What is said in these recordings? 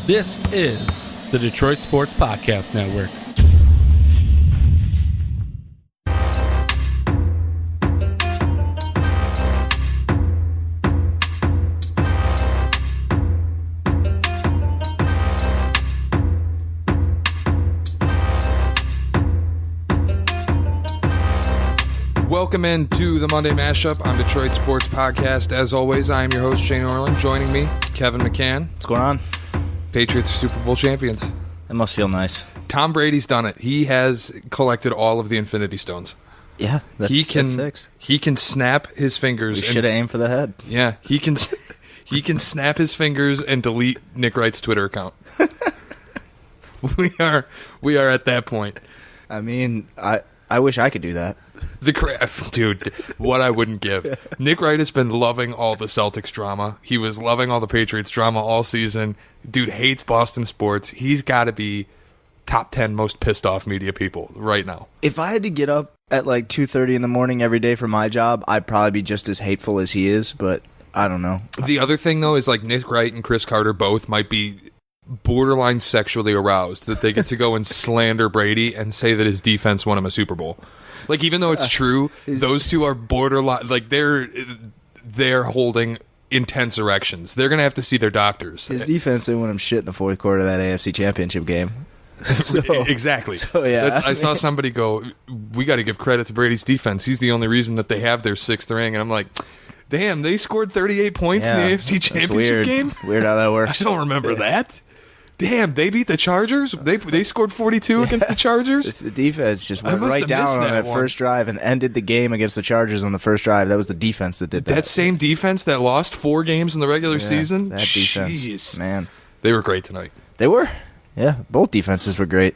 This is the Detroit Sports Podcast Network. Welcome into the Monday Mashup on Detroit Sports Podcast. As always, I am your host, Shane Orland. Joining me, Kevin McCann. What's going on? Patriots are Super Bowl champions. It must feel nice. Tom Brady's done it. He has collected all of the Infinity Stones. Yeah, that's six. He can snap his fingers. We should have aimed for the head. Yeah, he can snap his fingers and delete Nick Wright's Twitter account. We are at that point. I mean, I wish I could do that. Dude, what I wouldn't give. Nick Wright has been loving all the Celtics drama. He was loving all the Patriots drama all season. Dude hates Boston sports. He's got to be top 10 most pissed off media people right now. If I had to get up at like 2:30 in the morning every day for my job, I'd probably be just as hateful as he is, but I don't know. The other thing, though, is like Nick Wright and Chris Carter both might be borderline sexually aroused that they get to go and slander Brady and say that his defense won him a Super Bowl. Like, even though it's true, those two are borderline, like, they're holding intense erections. They're going to have to see their doctors. His defense didn't win him shit in the fourth quarter of that AFC Championship game. Exactly. So, yeah. I saw somebody go, we got to give credit to Brady's defense. He's the only reason that they have their sixth ring. And I'm like, damn, they scored 38 points in the AFC Championship game? Weird how that works. I don't remember that. Damn, they beat the Chargers? They scored 42 against the Chargers? The defense just went right down on that first drive and ended the game against the Chargers on the first drive. That was the defense that did that. That same defense that lost 4 games in the regular season? That defense. Jeez. Man. They were great tonight. They were. Yeah, both defenses were great.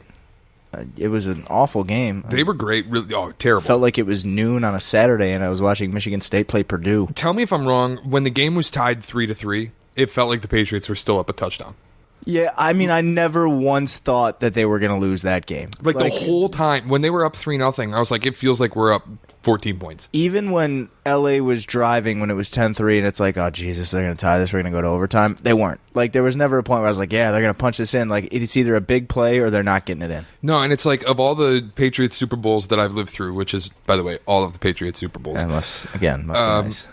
It was an awful game. They were great. Really, terrible. Felt like it was noon on a Saturday and I was watching Michigan State play Purdue. Tell me if I'm wrong. When the game was tied 3-3, it felt like the Patriots were still up a touchdown. Yeah, I mean, I never once thought that they were going to lose that game. Like the whole time, when they were up 3-0, I was like, it feels like we're up 14 points. Even when LA was driving when it was 10-3 and it's like, oh, Jesus, they're going to tie this, we're going to go to overtime. They weren't. Like, there was never a point where I was like, yeah, they're going to punch this in. Like, it's either a big play or they're not getting it in. No, and it's like, of all the Patriots Super Bowls that I've lived through, which is, by the way, all of the Patriots Super Bowls. That must be nice.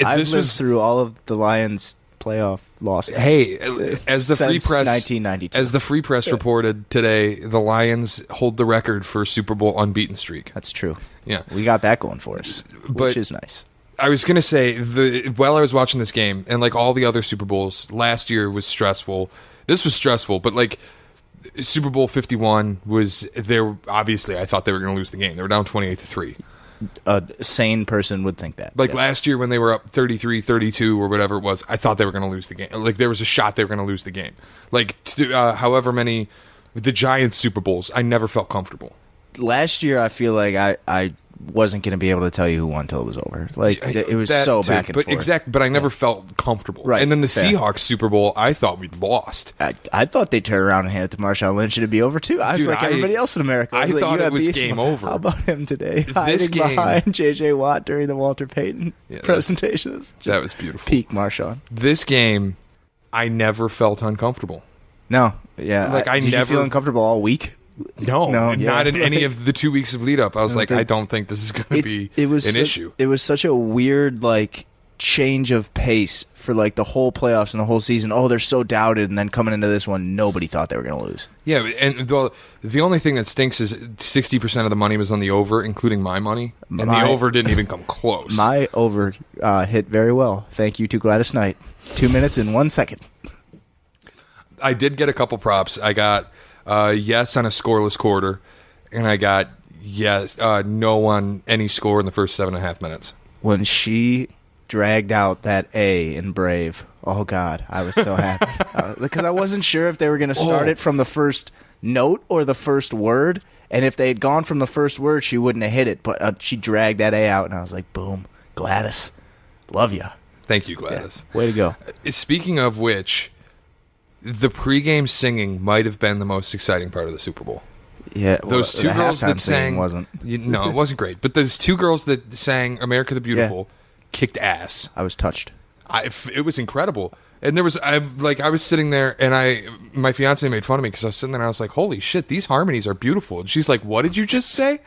I've lived through all of the Lions playoff losses. Hey, as the Free Press 1992. As the Free Press reported today, the Lions hold the record for Super Bowl unbeaten streak. That's true. Yeah, we got that going for us, which is nice. I was going to say, while I was watching this game, and like all the other Super Bowls, last year was stressful. This was stressful, but like Super Bowl 51 was there. Obviously, I thought they were going to lose the game. They were down 28-3. A sane person would think that. Like last year when they were up 33-32 or whatever it was, I thought they were going to lose the game. Like there was a shot they were going to lose the game. Like however many, the Giants Super Bowls, I never felt comfortable. Last year I feel like I wasn't going to be able to tell you who won until it was over. Like it was so back and forth. But I never felt comfortable. Right. And then the Seahawks Super Bowl, I thought we'd lost. I thought they'd turn around and hand it to Marshawn Lynch and it'd be over too. I was like everybody else in America. I thought it was game over. How about him today? Hiding behind J.J. Watt during the Walter Payton presentations. That was beautiful. Peak Marshawn. This game, I never felt uncomfortable. No. Yeah. Like did you feel uncomfortable all week? No, not in any of the 2 weeks of lead up. I was like, I don't think this is going to be an issue. It was such a weird change of pace for the whole playoffs and the whole season. Oh, they're so doubted, and then coming into this one, nobody thought they were going to lose. Yeah, and the only thing that stinks is 60% of the money was on the over, including my money, and the over didn't even come close. My over hit very well. Thank you to Gladys Knight. 2 minutes and 1 second. I did get a couple props. I got yes on a scoreless quarter, and I got yes no on any score in the first 7.5 minutes. When she dragged out that A in Brave, oh God, I was so happy because I wasn't sure if they were going to start it from the first note or the first word, and if they had gone from the first word, she wouldn't have hit it. But she dragged that A out, and I was like, boom, Gladys, love ya. Thank you, Gladys. Yeah, way to go. Speaking of which, the pregame singing might have been the most exciting part of the Super Bowl. Yeah, those two girls that sang wasn't. No, it wasn't great. But those two girls that sang "America the Beautiful" kicked ass. I was touched. It was incredible. And I was sitting there, and my fiance made fun of me because I was sitting there, and I was like, "Holy shit, these harmonies are beautiful." And she's like, "What did you just say?"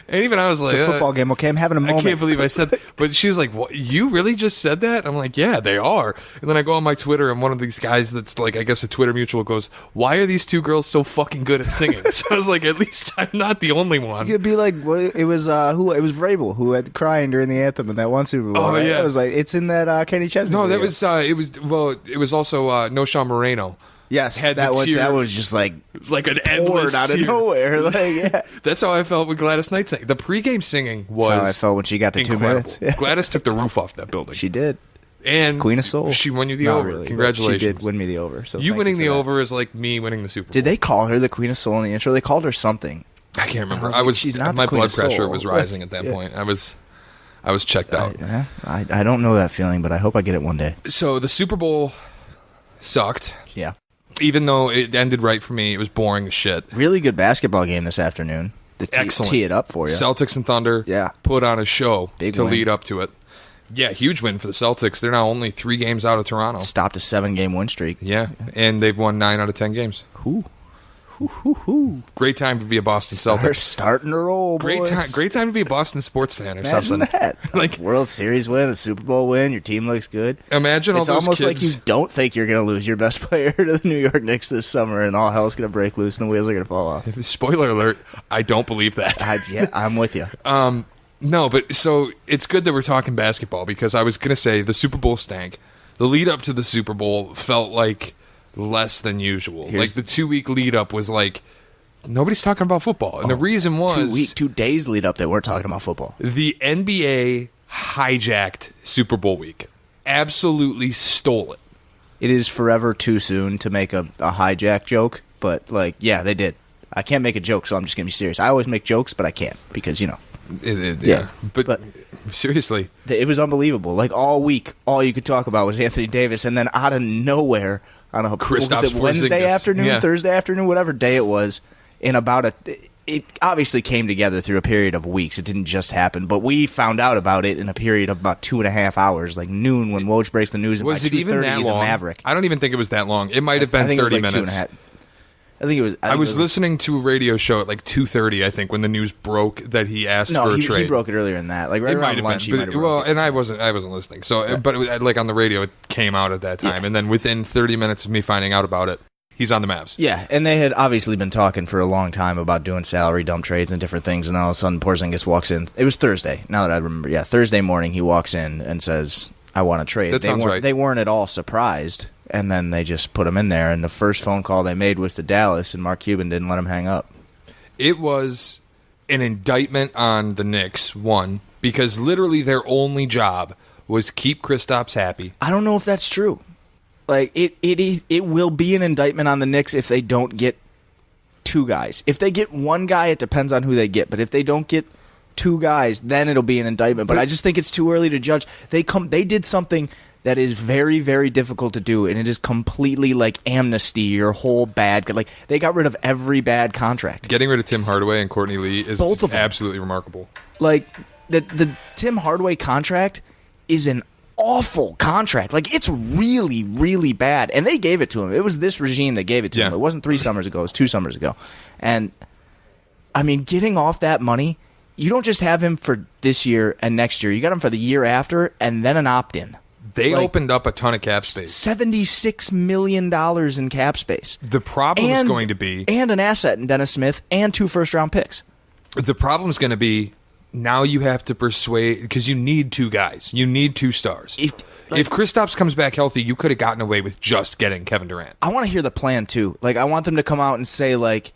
And even I was like, "It's a football game, okay? I'm having a moment." I can't believe I said that. But she's like, "What? You really just said that?" I'm like, "Yeah, they are." And then I go on my Twitter, and one of these guys that's like, I guess a Twitter mutual goes, "Why are these two girls so fucking good at singing?" So I was like, "At least I'm not the only one." You could be like, it was Vrabel who had crying during the anthem in that one Super Bowl. Oh, right? yeah. It was like, it's in that Kenny Chesney. No, video. it was also No Sean Moreno. Yes, Had that the was just like an poured endless out of tear. nowhere. Like, yeah. That's how I felt with Gladys Knight singing. The pregame singing was That's how I felt when she got to incredible. 2 minutes. Yeah. Gladys took the roof off that building. She did. And Queen of Soul. She won you the Not over. really, but Congratulations. She did win me the over. So you thank winning for the that. over is like me winning the Super Bowl. Did they call her the Queen of Soul in the intro? They called her something. I can't remember. I was like, she's not the my Queen blood of pressure Soul. was rising at that Yeah. point. I was checked out. I don't know that feeling, but I hope I get it one day. So the Super Bowl sucked. Yeah. Even though it ended right for me, it was boring as shit. Really good basketball game this afternoon. To Excellent. Tee it up for you. Celtics and Thunder put on a show Big to win. lead up to it. Yeah, huge win for the Celtics. They're now only 3 games out of Toronto. Stopped a 7-game win streak. Yeah, and they've won 9 out of 10 games. Great time to be a Boston Celtic. Starting to roll, boys. Great time to be a Boston sports fan or Imagine something. that. Like World Series win, a Super Bowl win, your team looks good. Imagine all It's those almost kids. like you don't think you're going to lose your best player to the New York Knicks this summer, and all hell's going to break loose and the wheels are going to fall off. Spoiler alert, I don't believe that. I'm with you. No, but so it's good that we're talking basketball because I was going to say the Super Bowl stank. The lead up to the Super Bowl felt like less than usual. Like the 2-week lead up was like nobody's talking about football. And the reason was 2 days lead up that we're talking about football. The NBA hijacked Super Bowl week. Absolutely stole it. It is forever too soon to make a hijack joke, but yeah, they did. I can't make a joke, so I'm just going to be serious. I always make jokes, but I can't because, Yeah. But seriously. It was unbelievable. Like all week, all you could talk about was Anthony Davis, and then out of nowhere, on a Kristaps Wednesday Porzingis. afternoon, Thursday afternoon, whatever day it was, it obviously came together through a period of weeks. It didn't just happen, but we found out about it in a period of about 2.5 hours, like noon when Woj breaks the news. Was by it even that he's a long? Maverick. I don't even think it was that long. It might have been 30 minutes. I think it was. I was listening to a radio show at like 2:30. I think when the news broke that he asked for a trade. He broke it earlier than that. Like right it might around have lunch, been, he might but, have well, broke it. and I wasn't listening. So, but it was, like on the radio, it came out at that time, and then within 30 minutes of me finding out about it, he's on the Mavs. Yeah, and they had obviously been talking for a long time about doing salary dump trades and different things, and all of a sudden Porzingis walks in. It was Thursday, now that I remember. Yeah, Thursday morning he walks in and says, I want to trade. That sounds right. They weren't at all surprised, and then they just put him in there, and the first phone call they made was to Dallas, and Mark Cuban didn't let him hang up. It was an indictment on the Knicks, one, because literally their only job was keep Kristaps happy. I don't know if that's true. Like it will be an indictment on the Knicks if they don't get 2 guys. If they get 1 guy, it depends on who they get. But if they don't get 2 guys, then it'll be an indictment. But I just think it's too early to judge. They did something that is very, very difficult to do, and it is completely like amnesty your whole bad. Like they got rid of every bad contract. Getting rid of Tim Hardaway and Courtney Lee is Both of them. absolutely remarkable. Like the Tim Hardaway contract is an awful contract. Like it's really, really bad. And they gave it to him. It was this regime that gave it to him. It wasn't 3 summers ago. It was 2 summers ago. And I mean, getting off that money, you don't just have him for this year and next year. You got him for the year after and then an opt-in. They opened up a ton of cap space. $76 million in cap space. The problem is going to be... And an asset in Dennis Smith and 2 first-round picks. The problem is going to be now you have to persuade... Because you need 2 guys. You need 2 stars. If Kristaps comes back healthy, you could have gotten away with just getting Kevin Durant. I want to hear the plan, too. Like, I want them to come out and say, like...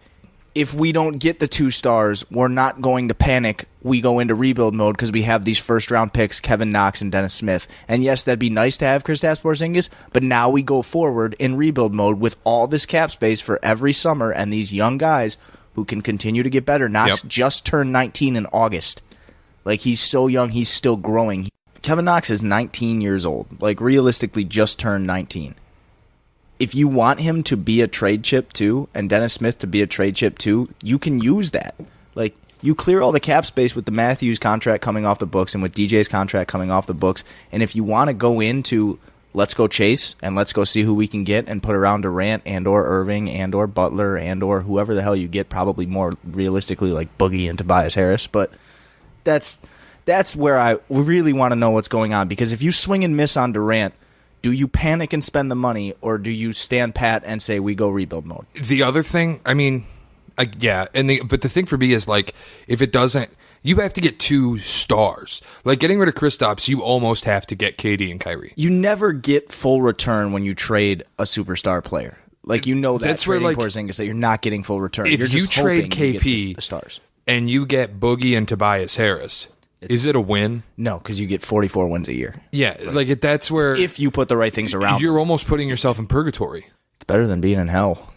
If we don't get the 2 stars, we're not going to panic. We go into rebuild mode because we have these first-round picks, Kevin Knox and Dennis Smith. And yes, that'd be nice to have Kristaps Porzingis, but now we go forward in rebuild mode with all this cap space for every summer and these young guys who can continue to get better. Knox just turned 19 in August. Like, he's so young, he's still growing. Kevin Knox is 19 years old. Like, realistically, just turned 19. If you want him to be a trade chip too, and Dennis Smith to be a trade chip too, you can use that. Like, you clear all the cap space with the Matthews contract coming off the books and with DJ's contract coming off the books. And if you want to go into let's go chase and let's go see who we can get and put around Durant and or Irving and or Butler and or whoever the hell you get, probably more realistically like Boogie and Tobias Harris. But that's where I really want to know what's going on, because if you swing and miss on Durant, do you panic and spend the money, or do you stand pat and say we go rebuild mode? The other thing, I mean, yeah, but the thing for me is like, if it doesn't, you have to get 2 stars. Like getting rid of Kristaps, you almost have to get KD and Kyrie. You never get full return when you trade a superstar player. Like that's where like Porzingis that you're not getting full return. If you're just you trade hoping you KP get the stars and you get Boogie and Tobias Harris, is it a win? No, because you get 44 wins a year. Yeah, like that's where if you put the right things around, you're almost putting yourself in purgatory. It's better than being in hell.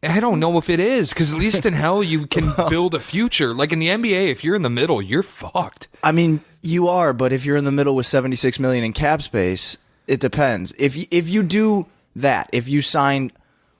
I don't know if it is, because at least in hell you can build a future. Like in the NBA, if you're in the middle, you're fucked. I mean, you are, but if you're in the middle with $76 million in cap space, it depends. If you do that, if you sign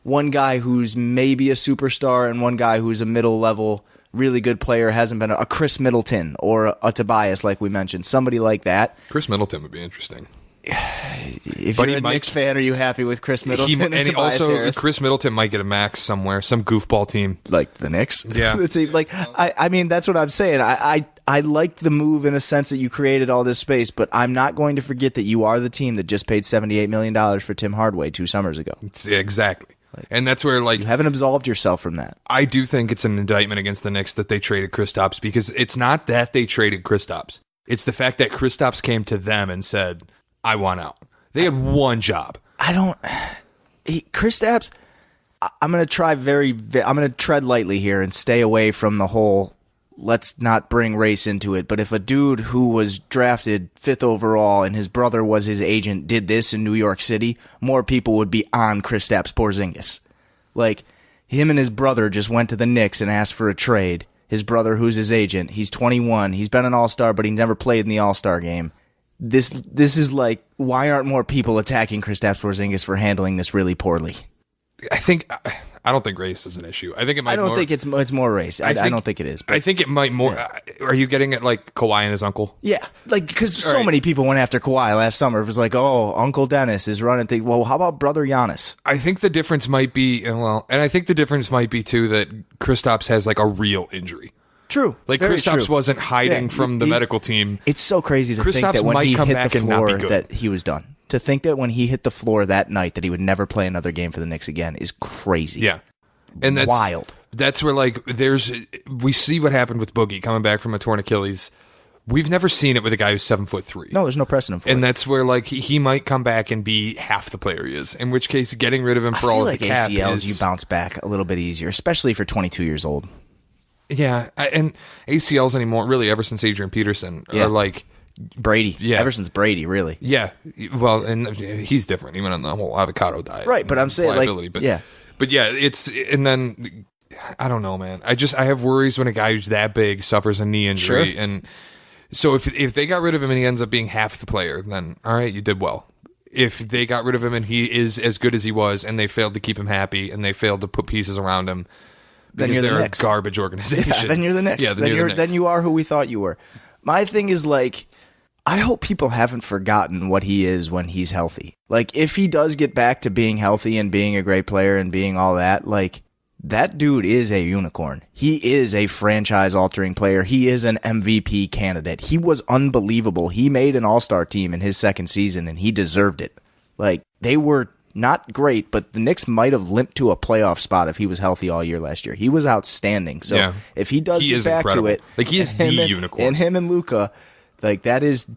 one guy who's maybe a superstar and one guy who's a middle level, really good player, hasn't been a Chris Middleton or a Tobias, like we mentioned, somebody like that. Chris Middleton would be interesting. If you're a Knicks fan, are you happy with Chris Middleton? And also, Harris? Chris Middleton might get a max somewhere, some goofball team like the Knicks. Yeah, like I mean, that's what I'm saying. I like the move in a sense that you created all this space, but I'm not going to forget that you are the team that just paid $78 million for Tim Hardaway 2 summers ago. Exactly. And that's where, like, you haven't absolved yourself from that. I do think it's an indictment against the Knicks that they traded Kristaps, because it's not that they traded Kristaps. It's the fact that Kristaps came to them and said, I want out. They had one job. Kristaps, I'm going to tread lightly here and stay away from the whole let's not bring race into it. But if a dude who was drafted 5th overall and his brother was his agent did this in New York City, more people would be on Kristaps Porzingis. Like, him and his brother just went to the Knicks and asked for a trade. His brother, who's his agent, he's 21. He's been an all-star, but he never played in the all-star game. This is like, why aren't more people attacking Kristaps Porzingis for handling this really poorly? I don't think race is an issue. I think it might. I don't think it's more race. I don't think it is. I think it might more. Yeah. Are you getting it like Kawhi and his uncle? Yeah, like because so many people went after Kawhi last summer. It was like, oh, Uncle Dennis is running things. Well, how about brother Giannis? I think the difference might be and I think the difference might be too that Kristaps has like a real injury. True. Like Kristaps wasn't hiding from the medical team. It's so crazy to think that when he hit the floor that he was done. To think that when he hit the floor that night that he would never play another game for the Knicks again is crazy. Yeah. And that's wild. That's where like we see what happened with Boogie coming back from a torn Achilles. We've never seen it with a guy who's 7'3". No, there's no precedent for it. And that's where like he might come back and be half the player he is. In which case, getting rid of him for all of the cap ACLs, you bounce back a little bit easier, especially for 22 years old. Yeah, and ACLs anymore, really, ever since Adrian Peterson, are like Brady. Yeah, ever since Brady, really. Yeah, well, and he's different, even on the whole avocado diet, right? But I'm saying, like, but yeah, it's and then I don't know, man. I have worries when a guy who's that big suffers a knee injury, sure. And so if they got rid of him and he ends up being half the player, then all right, you did well. If they got rid of him and he is as good as he was, and they failed to keep him happy, and they failed to put pieces around him. Then you're they're the Knicks. A garbage organization. Yeah, then you're the Knicks. Yeah, then you are who we thought you were. My thing is, like, I hope people haven't forgotten what he is when he's healthy. Like, if he does get back to being healthy and being a great player and being all that, like, that dude is a unicorn. He is a franchise-altering player. He is an MVP candidate. He was unbelievable. He made an all-star team in his second season, and he deserved it. Like, they were not great, but the Knicks might have limped to a playoff spot if he was healthy all year last year. He was outstanding. So if he does get back incredible. To it, like he is the unicorn, and him and Luka, like that is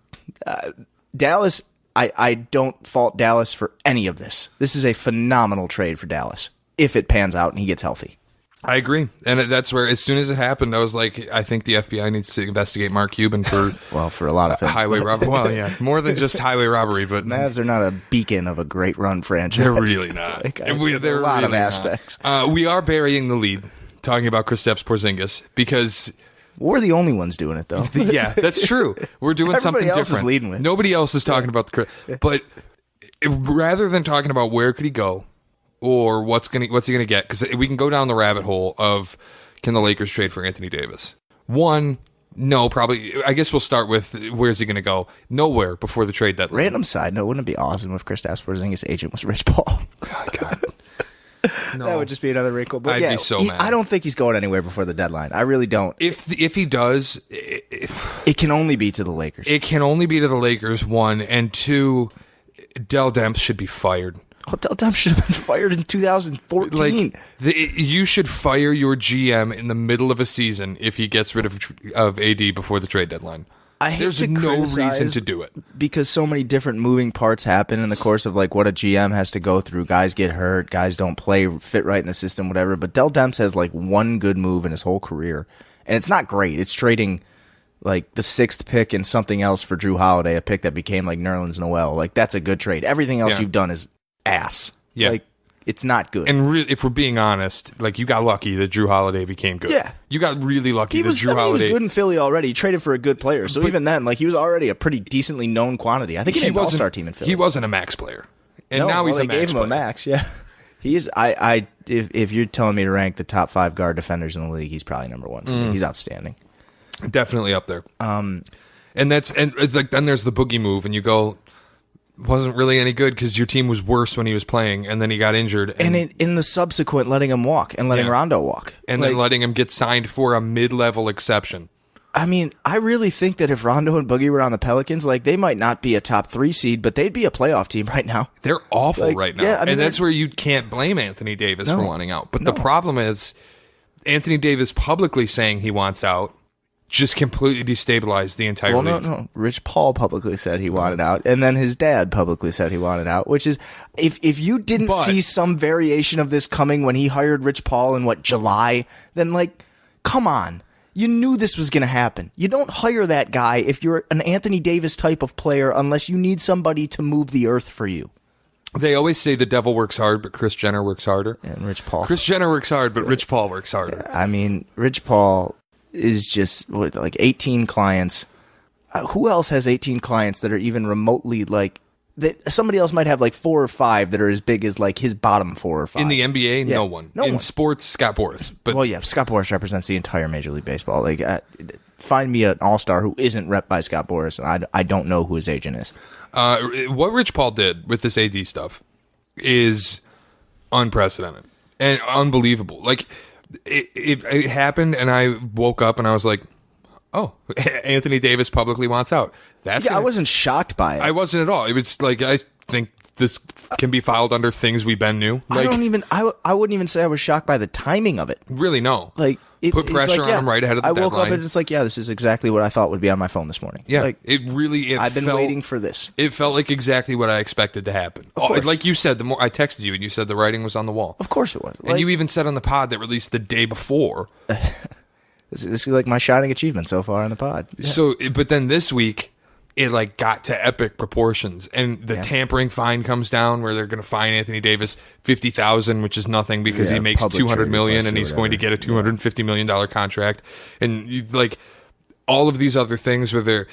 Dallas. I don't fault Dallas for any of this. This is a phenomenal trade for Dallas if it pans out and he gets healthy. I agree, and that's where as soon as it happened, I was like, I think the FBI needs to investigate Mark Cuban for for a lot of things. Highway robbery. Well, yeah, more than just highway robbery, but Mavs are not a beacon of a great run franchise. They're really not. They're a lot of aspects. We are burying the lead, talking about Kristaps Porzingis because we're the only ones doing it, though. Yeah, that's true. We're doing something different. Everybody else is leading with. Nobody else is talking about the. But rather than talking about where could he go. Or what's he gonna get? Because we can go down the rabbit hole of can the Lakers trade for Anthony Davis? One, no, probably. I guess we'll start with where's he going to go? Nowhere before the trade deadline. Random side note, wouldn't it be awesome if Kristaps Porzingis' agent was Rich Paul? Oh, God. No. That would just be another wrinkle. But I'd be so mad. I don't think he's going anywhere before the deadline. I really don't. If he does, It can only be to the Lakers. it can only be to the Lakers, one, and two, Dell Demps should be fired. Hotel Dump should have been fired in 2014. Like you should fire your GM in the middle of a season if he gets rid of AD before the trade deadline. I hate There's to no reason criticize to do it because so many different moving parts happen in the course of like what a GM has to go through. Guys get hurt, guys don't fit right in the system, whatever. But Dell Demps has like one good move in his whole career, and it's not great. It's trading like the 6th pick and something else for Drew Holiday, a pick that became like Nerlens Noel. Like that's a good trade. Everything else you've done is ass. Yeah. Like it's not good. And if we're being honest, like you got lucky that Drew Holiday became good. Yeah. You got really lucky that Drew he was Holiday. good in Philly already. He traded for a good player. So even then, like he was already a pretty decently known quantity. I think he made an all-star team in Philly. He wasn't a max player. And No, now he's well, a max they gave him player. a max, yeah. He is if you're telling me to rank the top 5 guard defenders in the league, he's probably number 1 for me. He's outstanding. Definitely up there. And it's like then there's the Boogie move, and you go, wasn't really any good because your team was worse when he was playing, and then he got injured. And in the subsequent letting him walk and letting Rondo walk. And then letting him get signed for a mid-level exception. I mean, I really think that if Rondo and Boogie were on the Pelicans, like they might not be a top 3 seed, but they'd be a playoff team right now. They're awful Like, right now. yeah, I mean, and that's where you can't blame Anthony Davis for wanting out. But the problem is Anthony Davis publicly saying he wants out just completely destabilized the entire league. No. Rich Paul publicly said he wanted out, and then his dad publicly said he wanted out, which is, if you didn't see some variation of this coming when he hired Rich Paul in, July, then, come on. You knew this was going to happen. You don't hire that guy if you're an Anthony Davis type of player unless you need somebody to move the earth for you. They always say the devil works hard, but Kris Jenner works harder. And Rich Paul. Kris Jenner works hard, but Rich Paul works harder. I mean, Rich Paul is just 18 clients. Who else has 18 clients that are even remotely that somebody else might have 4 or 5 that are as big as his bottom 4 or 5. In the NBA, Yeah, no one. no in one. sports, Scott Boras. But Well, yeah, Scott Boras represents the entire Major League Baseball. Find me an all-star who isn't rep by Scott Boras, and I don't know who his agent is. what Rich Paul did with this AD stuff is unprecedented and unbelievable. It happened, and I woke up and I was like, "Oh, Anthony Davis publicly wants out." I wasn't shocked by it. I wasn't at all. It was I think this can be filed under things we Ben knew. I wouldn't even say I was shocked by the timing of it. Really, no. Put It's pressure on him right ahead of the I woke deadline. up and it's this is exactly what I thought would be on my phone this morning. Yeah, I've been waiting for this. It felt like exactly what I expected to happen. course. Like you said, the more I texted you and you said the writing was on the wall. Of course it was. And you even said on the pod that released the day before. This is my shining achievement so far on the pod. Yeah. So, but then this week, it got to epic proportions, and the tampering fine comes down where they're going to fine Anthony Davis $50,000, which is nothing because he makes public $200 million, trade and he's request or going to get a $250 million contract, and all of these other things where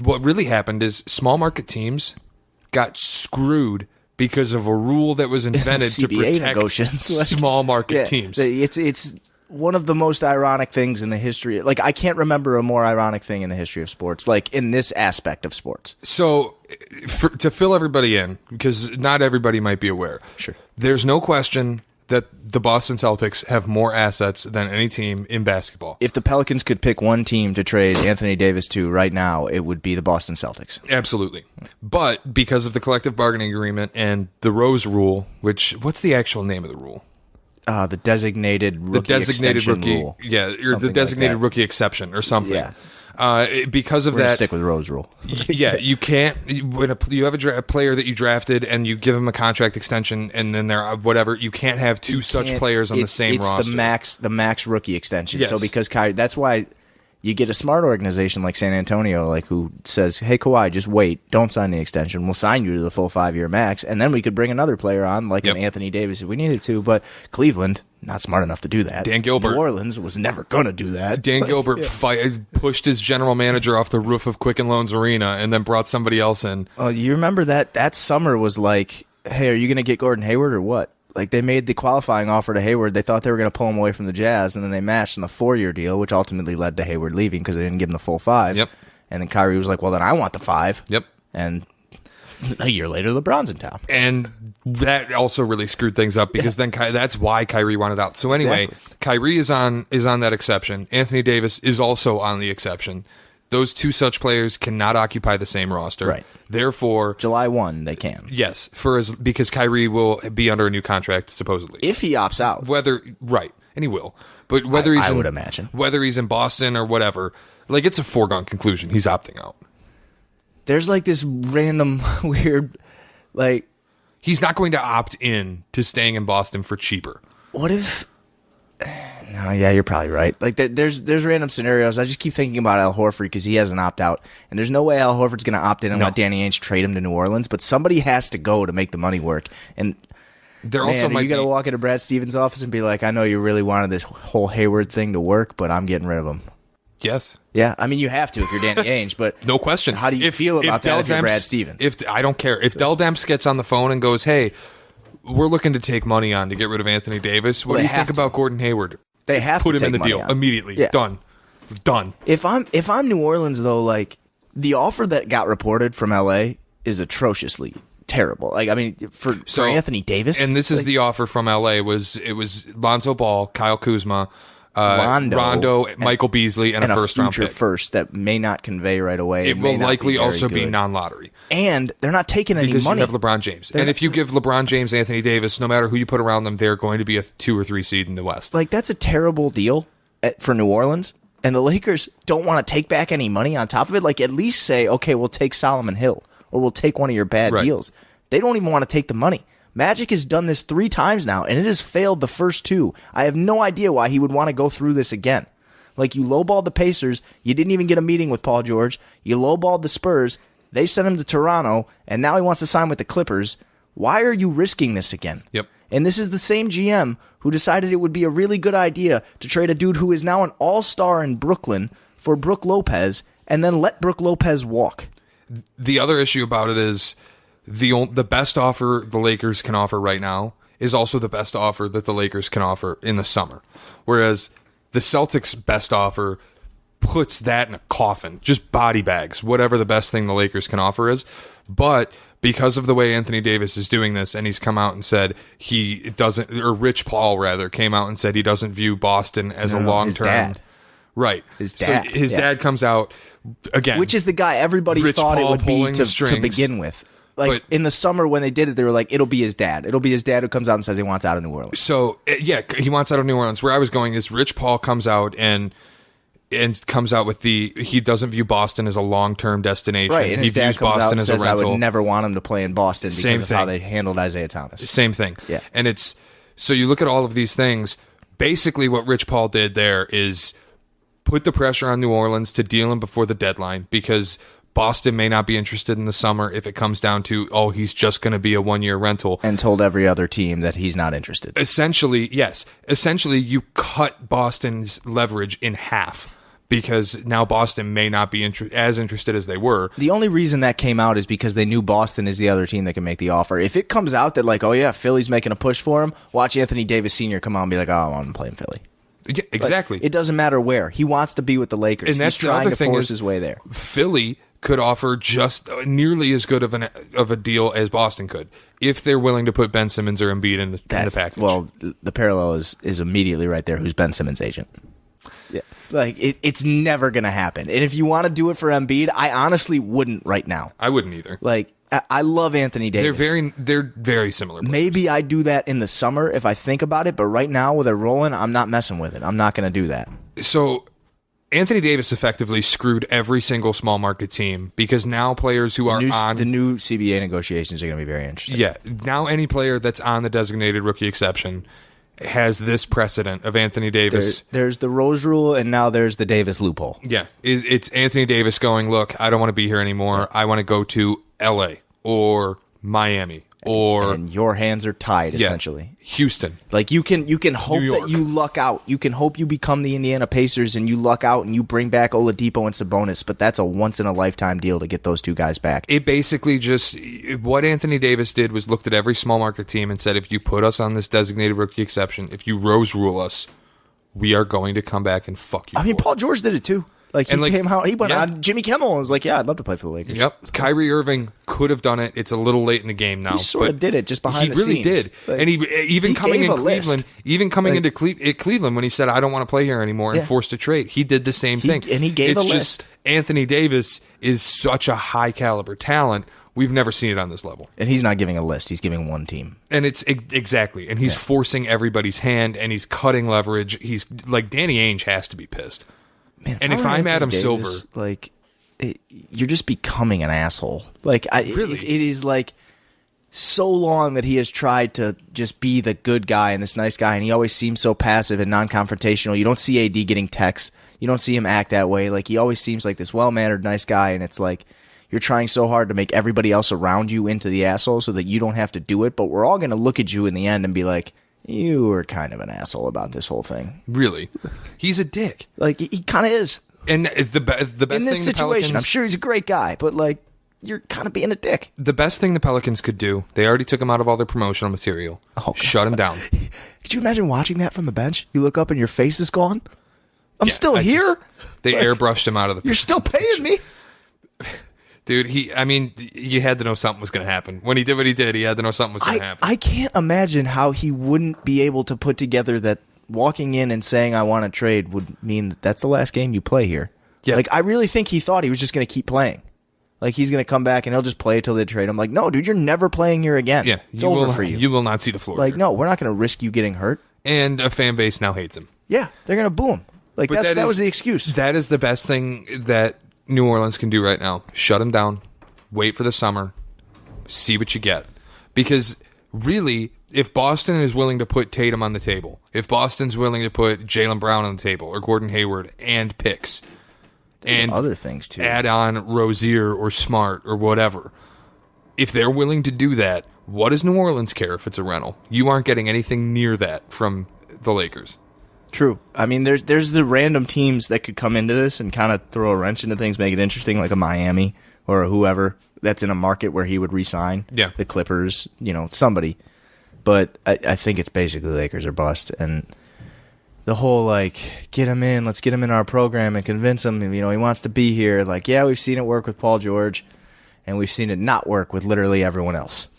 what really happened is small market teams got screwed because of a rule that was invented to CBA protect negotiations. small market teams. It's one of the most ironic things in the history. I can't remember a more ironic thing in the history of sports, in this aspect of sports. So, to fill everybody in, because not everybody might be aware, Sure. there's no question that the Boston Celtics have more assets than any team in basketball. If the Pelicans could pick one team to trade Anthony Davis to right now, it would be the Boston Celtics. Absolutely. But because of the collective bargaining agreement and the Rose Rule, what's the actual name of the rule? The designated rookie extension rule. Yeah, or Something the designated like that. rookie exception or something. Yeah. Because of We're gonna that, stick with Rose Rule. yeah, you can't. When you have a player that you drafted and you give him a contract extension, and then you can't have two such players on the same roster. It's the max rookie extension. Yes. So because Kyrie, that's why you get a smart organization like San Antonio, who says, "Hey Kawhi, just wait, don't sign the extension. We'll sign you to the full 5-year max, and then we could bring another player on, an Anthony Davis if we needed to." But Cleveland, not smart enough to do that. Dan Gilbert. New Orleans was never going to do that. Dan Gilbert pushed his general manager off the roof of Quicken Loans Arena and then brought somebody else in. Oh, you remember that summer was hey, are you going to get Gordon Hayward or what? Like, they made the qualifying offer to Hayward. They thought they were going to pull him away from the Jazz, and then they matched in the 4-year deal, which ultimately led to Hayward leaving because they didn't give him the full 5. Yep. And then Kyrie was like, well, then I want the 5. Yep. And a year later, LeBron's in town. And that also really screwed things up because then that's why Kyrie wanted out. So anyway, Exactly. Kyrie is on that exception. Anthony Davis is also on the exception. Those two such players cannot occupy the same roster. Right. Therefore, July 1, they can. yes, because Kyrie will be under a new contract supposedly. If he opts out. And he will. But whether I would imagine. whether he's in Boston or whatever, like it's a foregone conclusion. He's opting out. There's like this random weird, like, He's not going to opt in to staying in Boston for cheaper. what if? No, yeah, you're probably right. Like, there's random scenarios. I just keep thinking about Al Horford because he has an opt out, and there's no way Al Horford's going to opt in and No. let Danny Ainge trade him to New Orleans. But somebody has to go to make the money work. And There man, also might you got to be walk into Brad Stevens' office and be like, "I know you really wanted this whole Hayward thing to work, but I'm getting rid of him." yes. Yeah, I mean, you have to if you're Danny Ainge, but No question. How do you feel about that if you're Demps- Brad Stevens? I don't care. If Dell Demps gets on the phone and goes, "Hey, we're looking to take money on to get rid of Anthony Davis. What Well, do they you think have to. about Gordon Hayward?" They have Put to him take in the money deal on. immediately. Yeah. Done. If I'm New Orleans though, like the offer that got reported from LA is atrociously terrible. Like, I mean, for Anthony Davis, And this is like, the offer from LA it was Lonzo Ball, Kyle Kuzma, Rondo, Michael Beasley, and a first round future pick. first that may not convey right away. It and may will not likely very also be good. non-lottery And they're not taking any because money. you have LeBron James. And if you give LeBron James, Anthony Davis, no matter who you put around them, they're going to be a 2 or 3 seed in the West. Like, that's a terrible deal for New Orleans. And the Lakers don't want to take back any money on top of it. Like, at least say, okay, we'll take Solomon Hill or we'll take one of your bad Right. deals. They don't even want to take the money. Magic has done this 3 times now, and it has failed the first 2. I have no idea why he would want to go through this again. Like, you lowballed the Pacers. You didn't even get a meeting with Paul George. You lowballed the Spurs. They sent him to Toronto, and now he wants to sign with the Clippers. Why are you risking this again? Yep. And this is the same GM who decided it would be a really good idea to trade a dude who is now an all-star in Brooklyn for Brook Lopez and then let Brook Lopez walk. The other issue about it is the best offer the Lakers can offer right now is also the best offer that the Lakers can offer in the summer. Whereas the Celtics' best offer puts that in a coffin, just body bags, whatever the best thing the Lakers can offer is. But because of the way Anthony Davis is doing this, and he's come out and said he doesn't, or Rich Paul rather, came out and said he doesn't view Boston as a his long-term. dad. Right. His dad, So his yeah. dad comes out again. Which is the guy everybody Rich thought Paul it would be pulling the to strings. begin with. Like, But- in the summer when they did it, they were like, it'll be his dad. It'll be his dad who comes out and says he wants out of New Orleans. So yeah, he wants out of New Orleans. Where I was going is Rich Paul comes out and comes out with he doesn't view Boston as a long-term destination. Right, and he his dad views comes out Boston and as a says, I rental. would never want him to play in Boston because Same of how thing. they handled Isaiah Thomas. Same thing. Yeah. And it's so you look at all of these things. Basically, what Rich Paul did there is put the pressure on New Orleans to deal him before the deadline because Boston may not be interested in the summer if it comes down to, oh, he's just going to be a 1-year rental. And told every other team that he's not interested. Essentially, yes. Essentially, you cut Boston's leverage in half because now Boston may not be as interested as they were. The only reason that came out is because they knew Boston is the other team that can make the offer. If it comes out that, like, oh yeah, Philly's making a push for him, watch Anthony Davis Sr. come out and be like, oh, I want him to play in Philly. Yeah, exactly. It doesn't matter where. He wants to be with the Lakers. And that's He's the trying other to thing force is his way there. Philly could offer just nearly as good of a deal as Boston could if they're willing to put Ben Simmons or Embiid in the package. Well, the parallel is immediately right there. Who's Ben Simmons' agent? Yeah, like it's never gonna happen. And if you want to do it for Embiid, I honestly wouldn't right now. I wouldn't either. Like I love Anthony Davis. They're very similar. players. Maybe I do that in the summer if I think about it, but right now with it rolling, I'm not messing with it. I'm not gonna do that. So Anthony Davis effectively screwed every single small market team because now players who are on The new CBA negotiations are gonna be very interesting. yeah, now any player that's on the designated rookie exception has this precedent of Anthony Davis. There's the Rose Rule, and now there's the Davis loophole. Yeah, it's Anthony Davis going, look, I don't want to be here anymore. I want to go to L.A. or Miami, or and your hands are tied, essentially. Houston. Like you can hope that you luck out. You can hope you become the Indiana Pacers and you luck out and you bring back Oladipo and Sabonis, but that's a once in a lifetime deal to get those two guys back. It basically just what Anthony Davis did was looked at every small market team and said, if you put us on this designated rookie exception, if you Rose rule us, we are going to come back and fuck you. I mean, Paul George did it too. Like he came out, he went on Jimmy Kimmel and was like, "Yeah, I'd love to play for the Lakers." Yep, Kyrie Irving could have done it. It's a little late in the game now. He sort of did it just behind the scenes. He really did, like, and he coming in Cleveland, into Cleveland when he said, "I don't want to play here anymore," and forced a trade. He did the same thing, and he gave a list. Just Anthony Davis is such a high caliber talent. We've never seen it on this level. And he's not giving a list. He's giving one team. And it's exactly. And he's forcing everybody's hand, and he's cutting leverage. He's like, Danny Ainge has to be pissed. Man, and if I'm Adam Silver, like, you're just becoming an asshole. Like, really, it is like so long that he has tried to just be the good guy and this nice guy, and he always seems so passive and non-confrontational. You don't see AD getting texts. You don't see him act that way. Like, he always seems like this well-mannered, nice guy, and it's like you're trying so hard to make everybody else around you into the asshole so that you don't have to do it. But we're all going to look at you in the end and be like, you were kind of an asshole about this whole thing. Really? He's a dick. Like, he kind of is. And the best thing in this the situation, Pelicans, I'm sure he's a great guy, but like, you're kind of being a dick. The best thing the Pelicans could do, they already took him out of all their promotional material. Shut him down. Could you imagine watching that from the bench? You look up and your face is gone. I'm still here. They airbrushed him out of the. You're still paying me. Dude, you had to know something was going to happen. When he did what he did, he had to know something was going to happen. I can't imagine how he wouldn't be able to put together that walking in and saying I want to trade would mean that that's the last game you play here. Yeah. Like, I really think he thought he was just going to keep playing. Like, he's going to come back and he'll just play until they trade him. Like, no, dude, you're never playing here again. Yeah, it's over for you. You will not see the floor. Like, here. No, we're not going to risk you getting hurt. And a fan base now hates him. Yeah, they're going to boo him. Like, that was the excuse. That is the best thing that New Orleans can do right now. Shut him down. Wait for the summer. See what you get. Because really, if Boston is willing to put Tatum on the table, if Boston's willing to put Jaylen Brown on the table or Gordon Hayward and picks, and other things too, add on Rozier or Smart or whatever, if they're willing to do that, what does New Orleans care if it's a rental? You aren't getting anything near that from the Lakers. True. I mean, there's the random teams that could come into this and kind of throw a wrench into things, make it interesting, like a Miami or whoever that's in a market where he would re-sign. Yeah. The Clippers, somebody. But I think it's basically Lakers or bust. And the whole, like, get him in, let's get him in our program and convince him, he wants to be here. Like, yeah, we've seen it work with Paul George, and we've seen it not work with literally everyone else.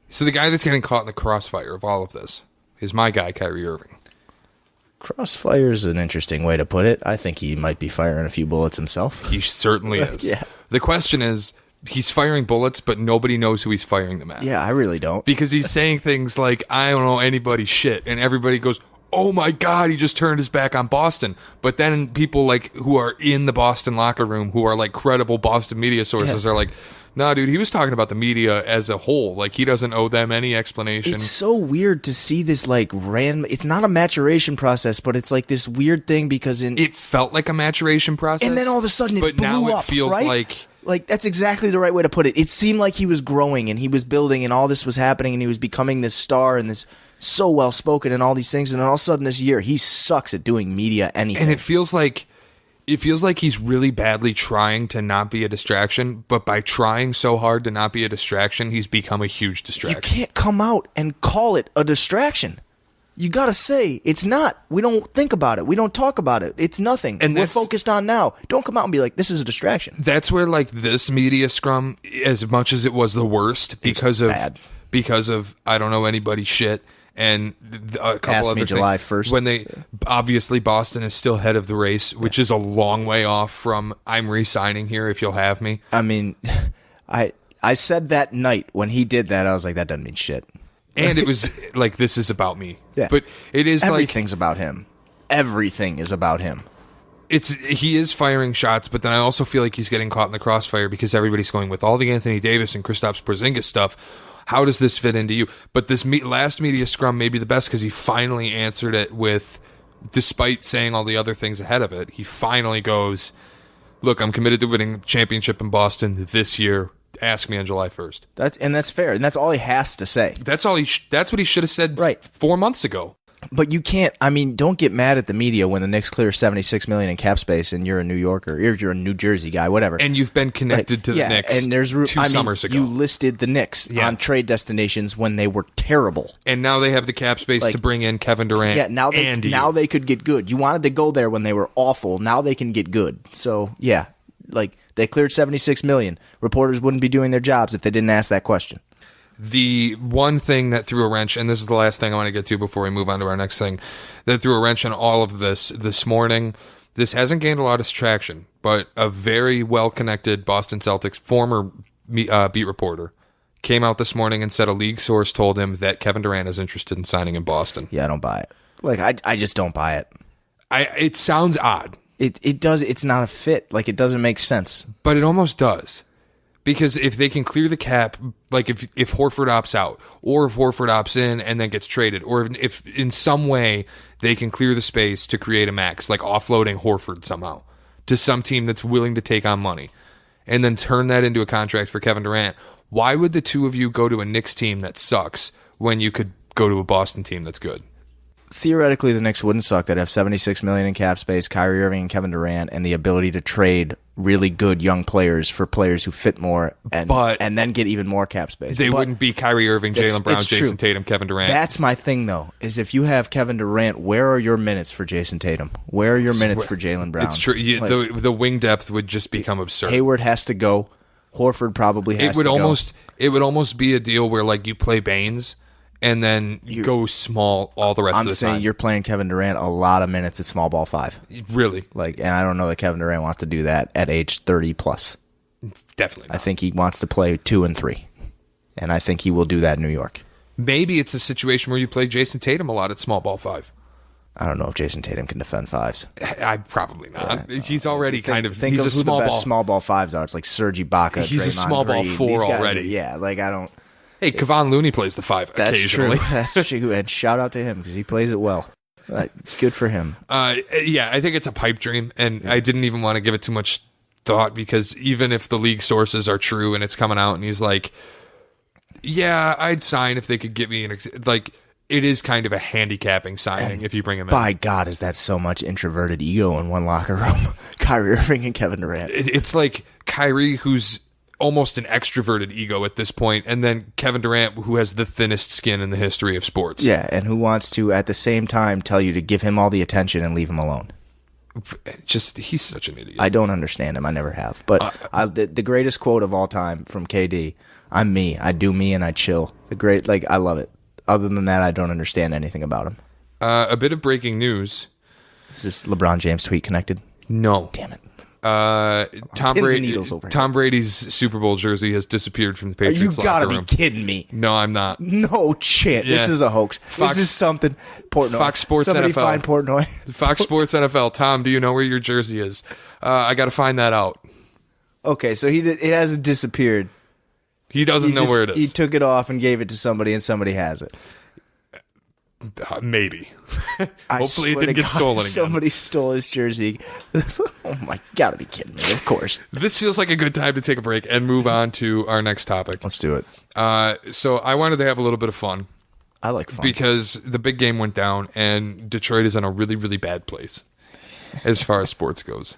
So the guy that's getting caught in the crossfire of all of this is my guy, Kyrie Irving. Crossfire is an interesting way to put it. I think he might be firing a few bullets himself. He certainly is. Yeah. The question is, he's firing bullets, but nobody knows who he's firing them at. Yeah, I really don't. Because he's saying things like, I don't know anybody's shit, and everybody goes, oh my God, he just turned his back on Boston. But then people like who are in the Boston locker room, who are like credible Boston media sources, are like, no, dude, he was talking about the media as a whole. Like, he doesn't owe them any explanation. It's so weird to see this, like, random... It's not a maturation process, but it's, like, this weird thing because It felt like a maturation process. And then all of a sudden it blew up, but now it feels right? like... Like, that's exactly the right way to put it. It seemed like he was growing and he was building and all this was happening and he was becoming this star and this so well-spoken and all these things. And then all of a sudden this year, he sucks at doing media anything. And it feels like he's really badly trying to not be a distraction, but by trying so hard to not be a distraction, he's become a huge distraction. You can't come out and call it a distraction. You got to say, it's not. We don't think about it. We don't talk about it. It's nothing. And we're focused on now. Don't come out and be like, this is a distraction. That's where, like, this media scrum, as much as it was the worst because of I don't know anybody's shit, and a couple other things. July 1st. When they obviously Boston is still head of the race, which is a long way off from I'm re-signing here if you'll have me. I mean, I said that night when he did that, I was like, that doesn't mean shit. And it was like, this is about me. Yeah. But it is everything's about him. Everything is about him. He is firing shots, but then I also feel like he's getting caught in the crossfire because everybody's going with all the Anthony Davis and Kristaps Porzingis stuff. How does this fit into you? But this last media scrum may be the best because he finally answered it with, despite saying all the other things ahead of it, he finally goes, look, I'm committed to winning championship in Boston this year. ask me on July 1st. That's fair, and that's all he has to say. That's all that's what he should have said Right. 4 months ago. But you can't. I mean, don't get mad at the media when the Knicks clear $76 million in cap space, and you're a New Yorker, or you're a New Jersey guy, whatever. And you've been connected to the Knicks. And there's two summers ago. You listed the Knicks on trade destinations when they were terrible, and now they have the cap space to bring in Kevin Durant. Yeah, now they could get good. You wanted to go there when they were awful. Now they can get good. So yeah, like they cleared $76 million. Reporters wouldn't be doing their jobs if they didn't ask that question. The one thing that threw a wrench, and this is the last thing I want to get to before we move on to our next thing, that threw a wrench in all of this morning. This hasn't gained a lot of traction, but a very well-connected Boston Celtics former beat reporter came out this morning and said a league source told him that Kevin Durant is interested in signing in Boston. Yeah, I don't buy it. Like I just don't buy it. It sounds odd. It does. It's not a fit. Like it doesn't make sense. But it almost does. Because if they can clear the cap, like if Horford opts out, or if Horford opts in and then gets traded, or if in some way they can clear the space to create a max, like offloading Horford somehow to some team that's willing to take on money, and then turn that into a contract for Kevin Durant, why would the two of you go to a Knicks team that sucks when you could go to a Boston team that's good? Theoretically, the Knicks wouldn't suck. They'd have $76 million in cap space, Kyrie Irving and Kevin Durant, and the ability to trade really good young players for players who fit more, and then get even more cap space. They wouldn't be Kyrie Irving, Jaylen Brown, Jason Tatum, Kevin Durant. That's my thing, though, is if you have Kevin Durant, where are your minutes for Jason Tatum? Where are your minutes for Jaylen Brown? It's true. The wing depth would just become absurd. Hayward has to go. Horford probably has to go. It would almost be a deal where like you play Baines and then you go small all the rest of the time. I'm saying you're playing Kevin Durant a lot of minutes at small ball 5. Really? And I don't know that Kevin Durant wants to do that at age 30 plus. Definitely not. I think he wants to play 2 and 3. And I think he will do that in New York. Maybe it's a situation where you play Jason Tatum a lot at small ball 5. I don't know if Jason Tatum can defend 5s. Probably not. Yeah, he's already he's of who small the best ball. Small ball 5s are. It's like Serge Ibaka, He's Draymond a small ball Green. 4 already. I don't. Hey, Kevon Looney plays the 5 That's occasionally. True. That's true. And shout out to him because he plays it well. Good for him. Yeah, I think it's a pipe dream, and I didn't even want to give it too much thought because even if the league sources are true and it's coming out and he's like, yeah, I'd sign if they could get me it is kind of a handicapping signing if you bring him in. By God, is that so much introverted ego in one locker room? Kyrie Irving and Kevin Durant. It's like Kyrie, who's almost an extroverted ego at this point, and then Kevin Durant, who has the thinnest skin in the history of sports. Yeah, and who wants to, at the same time, tell you to give him all the attention and leave him alone. He's such an idiot. I don't understand him. I never have. But the greatest quote of all time from KD, I'm me. I do me and I chill. I love it. Other than that, I don't understand anything about him. A bit of breaking news. Is this LeBron James tweet connected? No. Damn it. Tom Brady's Super Bowl jersey has disappeared from the Patriots locker room. You gotta be kidding me. No, I'm not. No chance. Yeah. This is a hoax. This is something. Portnoy. Fox Sports Somebody NFL. Find Portnoy. Fox Sports NFL. Tom, do you know where your jersey is? I got to find that out. Okay, so it hasn't disappeared. He doesn't know where it is. He took it off and gave it to somebody, and somebody has it. Maybe. Hopefully it didn't get stolen again. Somebody stole his jersey. Oh my, gotta be kidding me. Of course. This feels like a good time to take a break and move on to our next topic. Let's do it. So I wanted to have a little bit of fun. I like fun. Because the big game went down and Detroit is in a really, really bad place as far as sports goes.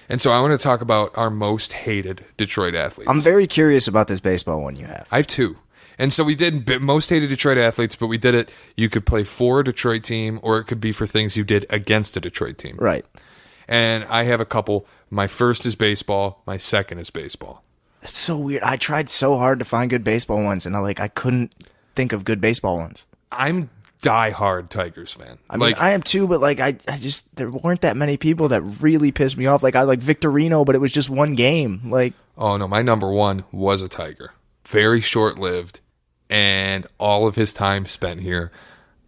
And so I want to talk about our most hated Detroit athletes. I'm very curious about this baseball one you have. I have 2. And so we did most hated Detroit athletes, but we did it. You could play for a Detroit team, or it could be for things you did against a Detroit team. Right. And I have a couple. My first is baseball. My second is baseball. That's so weird. I tried so hard to find good baseball ones, and I couldn't think of good baseball ones. I'm diehard Tigers fan. I mean, I am too, but I just there weren't that many people that really pissed me off. I like Victorino, but it was just one game. Oh no, my number 1 was a Tiger. Very short-lived. And all of his time spent here,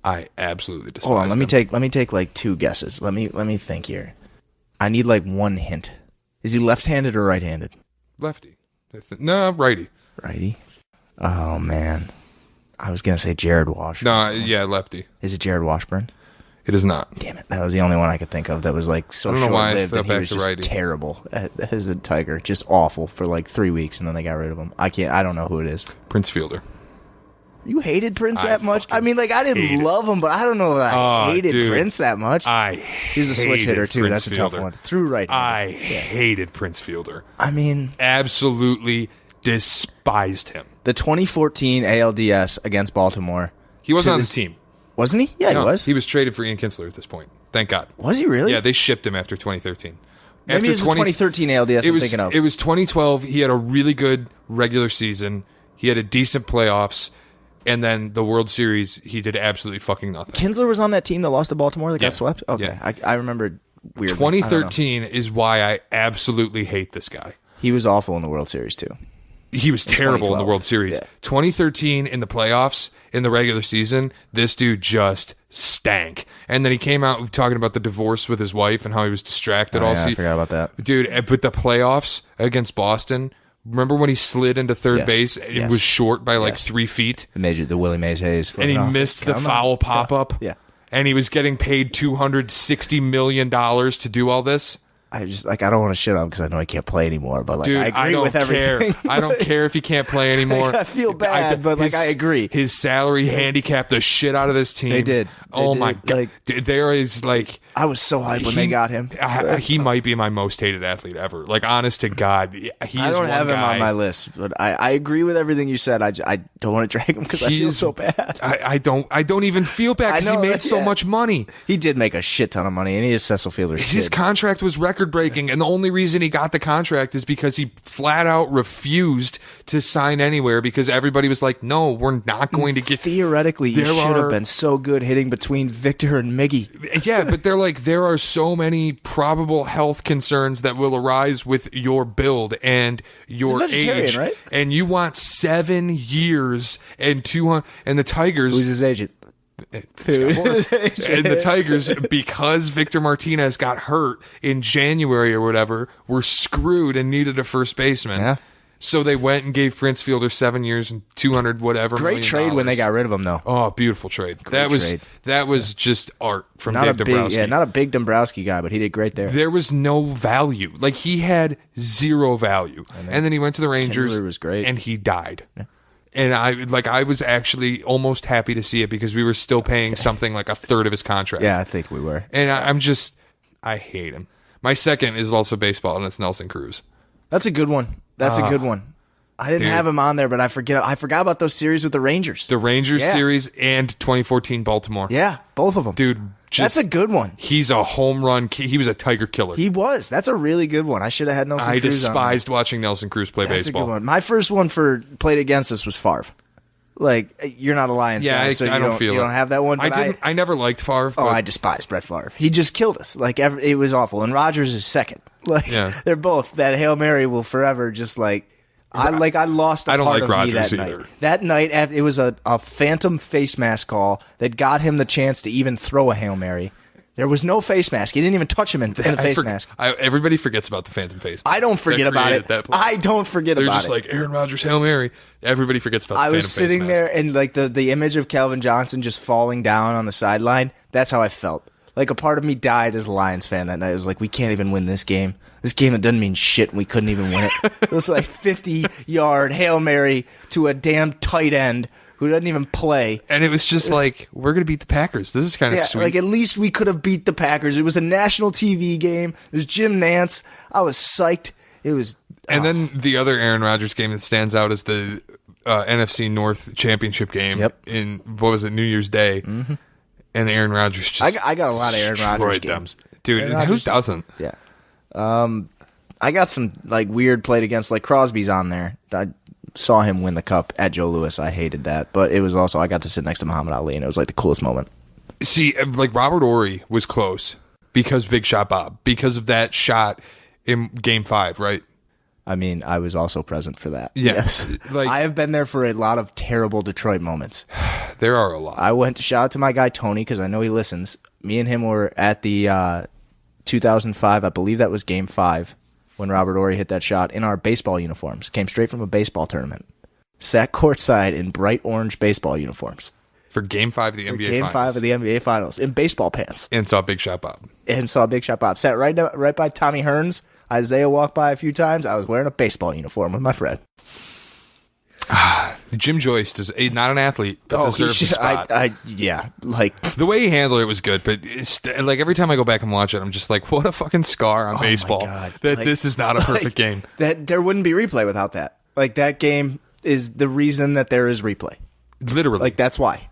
I absolutely despise. Hold on, let me take 2 guesses. Let me think here. I need 1 hint. Is he left-handed or right-handed? Lefty. No, righty. Righty. Oh man, I was gonna say Jared Washburn. No, yeah, lefty. Is it Jared Washburn? It is not. Damn it. That was the only one I could think of that was like so I don't know why I short-lived, fell and he back was to just righty. terrible as a Tiger. Just awful for like 3 weeks, and then they got rid of him. I don't know who it is. Prince Fielder. You hated Prince I that much? I mean, like, I didn't hate it. love him, but I don't know that I hated dude. Prince that much. He's a switch hitter, too. Prince That's Fielder. a tough one. Through right. I hated Prince Fielder. I mean, Absolutely despised him. the 2014 ALDS against Baltimore. He wasn't to on the this- team. Wasn't he? Yeah, No, he was. He was traded for Ian Kinsler at this point. Thank God. Was he really? Yeah, they shipped him after 2013. Maybe After it was the 2013 ALDS I'm thinking of. It was 2012. He had a really good regular season. He had a decent playoffs. And then the World Series, he did absolutely fucking nothing. Kinsler was on that team that lost to Baltimore that Yeah. got swept? Okay. Yeah. I remember weirdly. 2013 is why I absolutely hate this guy. He was awful in the World Series, too. He was terrible in the 2012. World Series. Yeah. 2013 in the playoffs, in the regular season, this dude just stank. And then he came out talking about the divorce with his wife and how he was distracted all I season. forgot about that. Dude, but the playoffs against Boston, remember when he slid into third Yes. base and Yes. was short by like Yes. 3 feet? It made you the Willie Mays Hayes. And he missed the foul pop-up? Yeah. And he was getting paid $260 million to do all this? I just, like, I don't want to shit on him because I know he can't play anymore, but, like, Dude, I agree don't with everything. care. I don't care if he can't play anymore. I feel bad, but, like, I agree. His salary handicapped the shit out of this team. They did. Oh They my did. god! Like- Dude, there is like I was so hyped when they got him. He might be my most hated athlete ever. Like, honest to God, he I is don't one have him guy. on my list, but I agree with everything you said. I don't want to drag him because I feel He's- so bad. I don't even feel bad because I he know, made so yeah. much money. He did make a shit ton of money, and he is Cecil Fielder's His kid. contract was record breaking, and the only reason he got the contract is because he flat out refused to sign anywhere because everybody was like, "No, we're not going to get." Theoretically, you There should are- have been so good hitting between Victor and Miggy. Yeah, but they're like, there are so many probable health concerns that will arise with your build and your He's a vegetarian, age, right? and you want 7 years and 200, and the Tigers. Who's his agent? Scott Boras. And the Tigers, because Victor Martinez got hurt in January or whatever, were screwed and needed a first baseman. Yeah. So they went and gave Prince Fielder 7 years and 200 whatever. Great million trade when they dollars. got rid of him, though. Oh, beautiful trade. trade. That was just art from Not Dave a Dombrowski. big, not a big Dombrowski guy, but he did great there. There was no value. Like, he had 0 value. And then he went to the Rangers. Kinsler was great. And he died. And I was actually almost happy to see it because we were still paying something like a third of his contract. Yeah, I think we were. And I hate him. My second is also baseball, and it's Nelson Cruz. That's a good one. That's a good one. I didn't dude. have him on there, but I forgot about those series with the Rangers. The Rangers Yeah. series and 2014 Baltimore. Yeah, both of them. Dude, that's a good one. He's a home run. He was a Tiger killer. He was. That's a really good one. I should have had Nelson I Cruz on there. despised watching Nelson Cruz play That's baseball. a good one. My first one for played against us was Favre. Like, you're not a Lions Yeah, guy, I so you don't feel you it. don't have that one. But I never liked Favre. Oh, but I despise Brett Favre. He just killed us. Like, it was awful. And Rodgers is second. Like, Yeah. they're both. That Hail Mary will forever just like. I lost a I don't part like of me Rodgers that either. night. That night, it was a phantom face mask call that got him the chance to even throw a Hail Mary. There was no face mask. He didn't even touch him in the face mask. Everybody forgets about the Phantom face. I don't forget about it. I don't forget They're about just it. like Aaron Rodgers, Hail Mary. Everybody forgets about the I Phantom was sitting face there mask. and like the image of Calvin Johnson just falling down on the sideline. That's how I felt. Like, a part of me died as a Lions fan that night. It was like, we can't even win this game. This game that doesn't mean shit, and we couldn't even win it. It was like 50-yard Hail Mary to a damn tight end who doesn't even play. And it was just like, we're going to beat the Packers. This is kind of Yeah, sweet. like, at least we could have beat the Packers. It was a national TV game. It was Jim Nantz. I was psyched. It was... and then the other Aaron Rodgers game that stands out is the NFC North Championship game in, what was it, New Year's Day. Mm-hmm. And Aaron Rodgers just I got a lot of Aaron Rodgers destroyed them. games. Dude, Aaron who Rodgers- doesn't? Yeah. I got some like weird played against, like Crosby's on there. I saw him win the cup at Joe Louis. I hated that, but it was also I got to sit next to Muhammad Ali, and it was like the coolest moment. See, like Robert Ory was close because Big Shot Bob, because of that shot in Game 5, right? I mean, I was also present for that. Yeah. Yes. Like- I have been there for a lot of terrible Detroit moments. There are a lot. I went to shout out to my guy Tony because I know he listens. Me and him were at the 2005, I believe that was Game 5, when Robert Ory hit that shot in our baseball uniforms. Came straight from a baseball tournament. Sat courtside in bright orange baseball uniforms. for Game 5 of the NBA Game Finals. 5 of the NBA Finals in baseball pants. And saw Big Shot Bob. Sat right by Tommy Hearns. Isaiah walked by a few times. I was wearing a baseball uniform with my friend. Jim Joyce is not an athlete, but deserves a spot. The way he handled it was good, but like every time I go back and watch it, I'm just like, what a fucking scar on baseball. My God. This is not a perfect game. That there wouldn't be replay without that. Like, that game is the reason that there is replay. Literally. Like, that's why.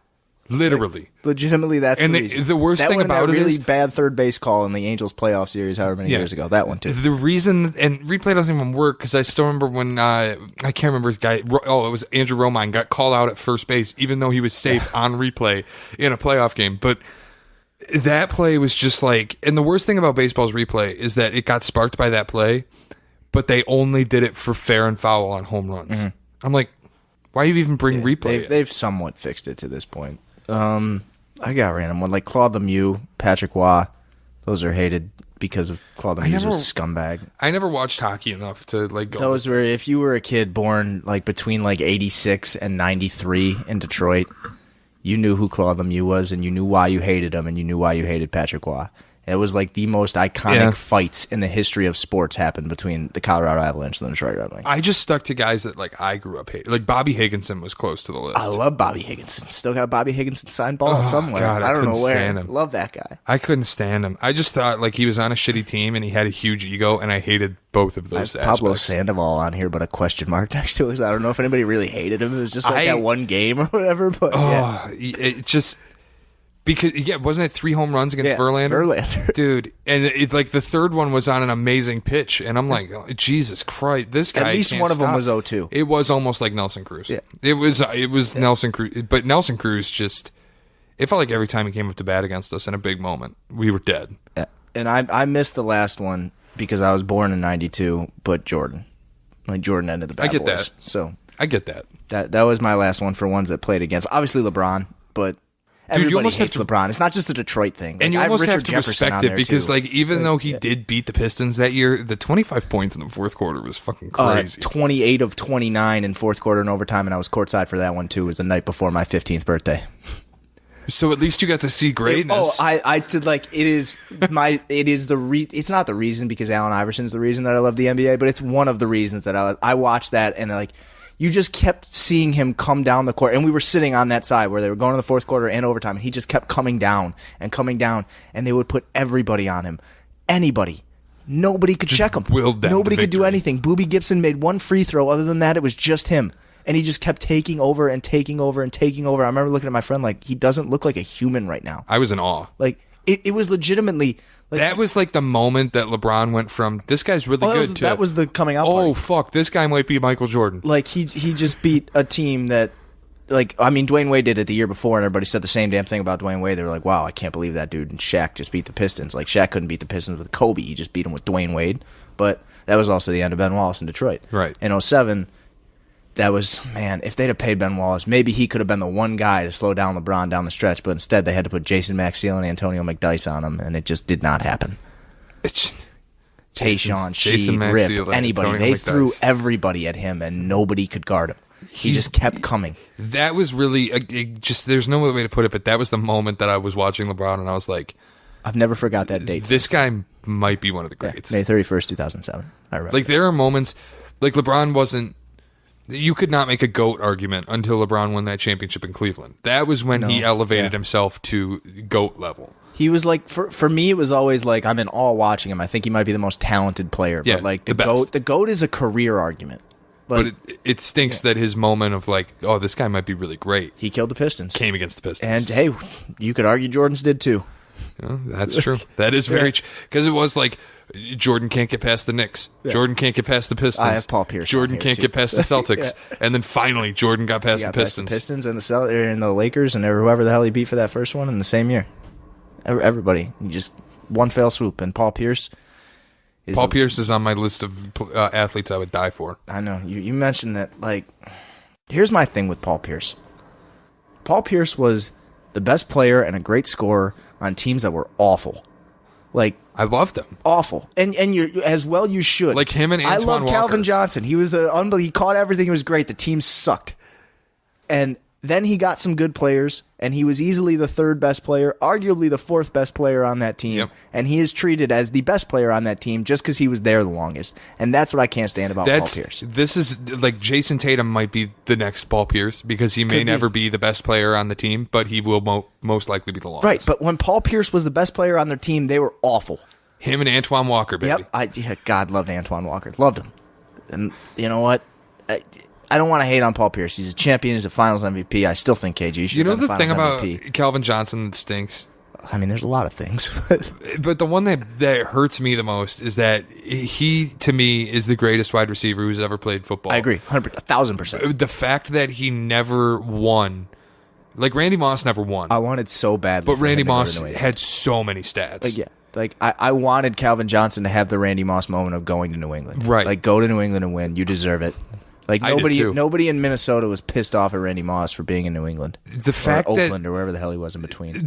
Literally. Like, legitimately, that's and the reason. The worst thing about that it really is bad third base call in the Angels playoff series however many years ago. That one, too. The reason, and replay doesn't even work, because I still remember when, I can't remember his guy, it was Andrew Romine, got called out at first base, even though he was safe on replay in a playoff game. But that play was just like, and the worst thing about baseball's replay is that it got sparked by that play, but they only did it for fair and foul on home runs. Mm-hmm. I'm like, why you even bring replay? They've somewhat fixed it to this point. I got random one, like Claude Lemieux, Patrick Waugh. Those are hated because of Claude Lemieux's scumbag. I never watched hockey enough to like go. Those were, if you were a kid born like between like 86 and 93 in Detroit, you knew who Claude Lemieux was, and you knew why you hated him, and you knew why you hated Patrick Waugh. It was like the most iconic fights in the history of sports happened between the Colorado Avalanche and the Detroit Red Wings. I just stuck to guys that like I grew up hating. Like Bobby Higginson was close to the list. I love Bobby Higginson. Still got Bobby Higginson signed ball somewhere. God, I don't know where. stand him. Love that guy. I couldn't stand him. I just thought like he was on a shitty team and he had a huge ego, and I hated both of those aspects. Pablo Sandoval on here, but a question mark next to it. I don't know if anybody really hated him. It was just like that one game or whatever. But it just. Because wasn't it 3 home runs against Verlander? Dude, and it like the third one was on an amazing pitch, and I'm like, oh, Jesus Christ, this guy. At least can't one of them stop. was 0-2. It was almost like Nelson Cruz. Yeah. It was Nelson Cruz, but Nelson Cruz just. It felt like every time he came up to bat against us in a big moment, we were dead. Yeah. And I missed the last one because I was born in '92, but Jordan ended the Bad I get Boys. that. So I get that. That was my last one for ones that played against. Obviously LeBron, but. Everybody you almost hates have to, LeBron. It's not just a Detroit thing. Like, and you almost have to Jefferson respect it because, too. like, even though he did beat the Pistons that year, the 25 points in the fourth quarter was fucking crazy. 28 of 29 in fourth quarter and overtime, and I was courtside for that one too. It was the night before my 15th birthday. So at least you got to see greatness. I did like it is the it's not the reason because Allen Iverson's the reason that I love the NBA, but it's one of the reasons that I watched that and like. You just kept seeing him come down the court, and we were sitting on that side where they were going to the fourth quarter and overtime, and he just kept coming down, and they would put everybody on him. Anybody. Nobody could check him. Nobody could do anything. Boobie Gibson made one free throw. Other than that, it was just him. And he just kept taking over and taking over and taking over. I remember looking at my friend like, he doesn't look like a human right now. I was in awe. Like, it was legitimately... Like, that was like the moment that LeBron went from, this guy's really good, to... That was the coming out party. Oh, fuck, this guy might be Michael Jordan. Like, he just beat a team that... Like, I mean, Dwayne Wade did it the year before, and everybody said the same damn thing about Dwayne Wade. They were like, wow, I can't believe that dude. And Shaq just beat the Pistons. Like, Shaq couldn't beat the Pistons with Kobe. He just beat him with Dwayne Wade. But that was also the end of Ben Wallace in Detroit. Right. In 07... That was, man, if they'd have paid Ben Wallace, maybe he could have been the one guy to slow down LeBron down the stretch, but instead they had to put Jason Maxiell and Antonio McDyess on him, and it just did not happen. Tayshaun, Sheed, Rip, anybody. They threw everybody at him, and nobody could guard him. He just kept coming. That was really, there's no other way to put it, but that was the moment that I was watching LeBron, and I was like... I've never forgot that date. This guy might be one of the greats. Yeah, May 31st, 2007. I remember. Like, there are moments, like LeBron wasn't... You could not make a GOAT argument until LeBron won that championship in Cleveland. That was when he elevated himself to GOAT level. He was like, for me, it was always like, I'm in awe watching him. I think he might be the most talented player. Yeah, but like the GOAT is a career argument. Like, but it stinks that his moment of like, oh, this guy might be really great. He killed the Pistons. Came against the Pistons. And hey, you could argue Jordan's did too. Yeah, that's true. That is very true. Because it was like, Jordan can't get past the Knicks. Yeah. Jordan can't get past the Pistons. I have Paul Pierce. Jordan can't get past the Celtics. And then finally, Jordan got past the Pistons. Past the Pistons and the Lakers and whoever the hell he beat for that first one in the same year. Everybody. He just one fell swoop. And Paul Pierce is on my list of athletes I would die for. I know. You mentioned that. Like, here's my thing with Paul Pierce. Paul Pierce was the best player and a great scorer on teams that were awful. Like, I loved him. Awful. And you as well you should. Like him and Antoine I love Walker. Calvin Johnson. He was unbelievable. He caught everything. He was great. The team sucked. And Then he got some good players, and he was easily the third best player, arguably the fourth best player on that team. Yep. And he is treated as the best player on that team just because he was there the longest. And that's what I can't stand about Paul Pierce. This is like Jason Tatum might be the next Paul Pierce because he may never be the best player on the team, but he will most likely be the longest. Right, but when Paul Pierce was the best player on their team, they were awful. Him and Antoine Walker, baby. Yep, God loved Antoine Walker. Loved him. And you know what? I don't want to hate on Paul Pierce. He's a champion. He's a Finals MVP. I still think KG should be the Finals thing about MVP. Calvin Johnson that stinks? I mean, there's a lot of things. But the one that hurts me the most is that he, to me, is the greatest wide receiver who's ever played football. I agree. 1,000%. The fact that he never won. Like, Randy Moss never won. I wanted so badly. But Randy Moss had so many stats. I wanted Calvin Johnson to have the Randy Moss moment of going to New England. Right. Like, go to New England and win. You deserve it. Like, nobody in Minnesota was pissed off at Randy Moss for being in New England. The fact or that Oakland or wherever the hell he was in between.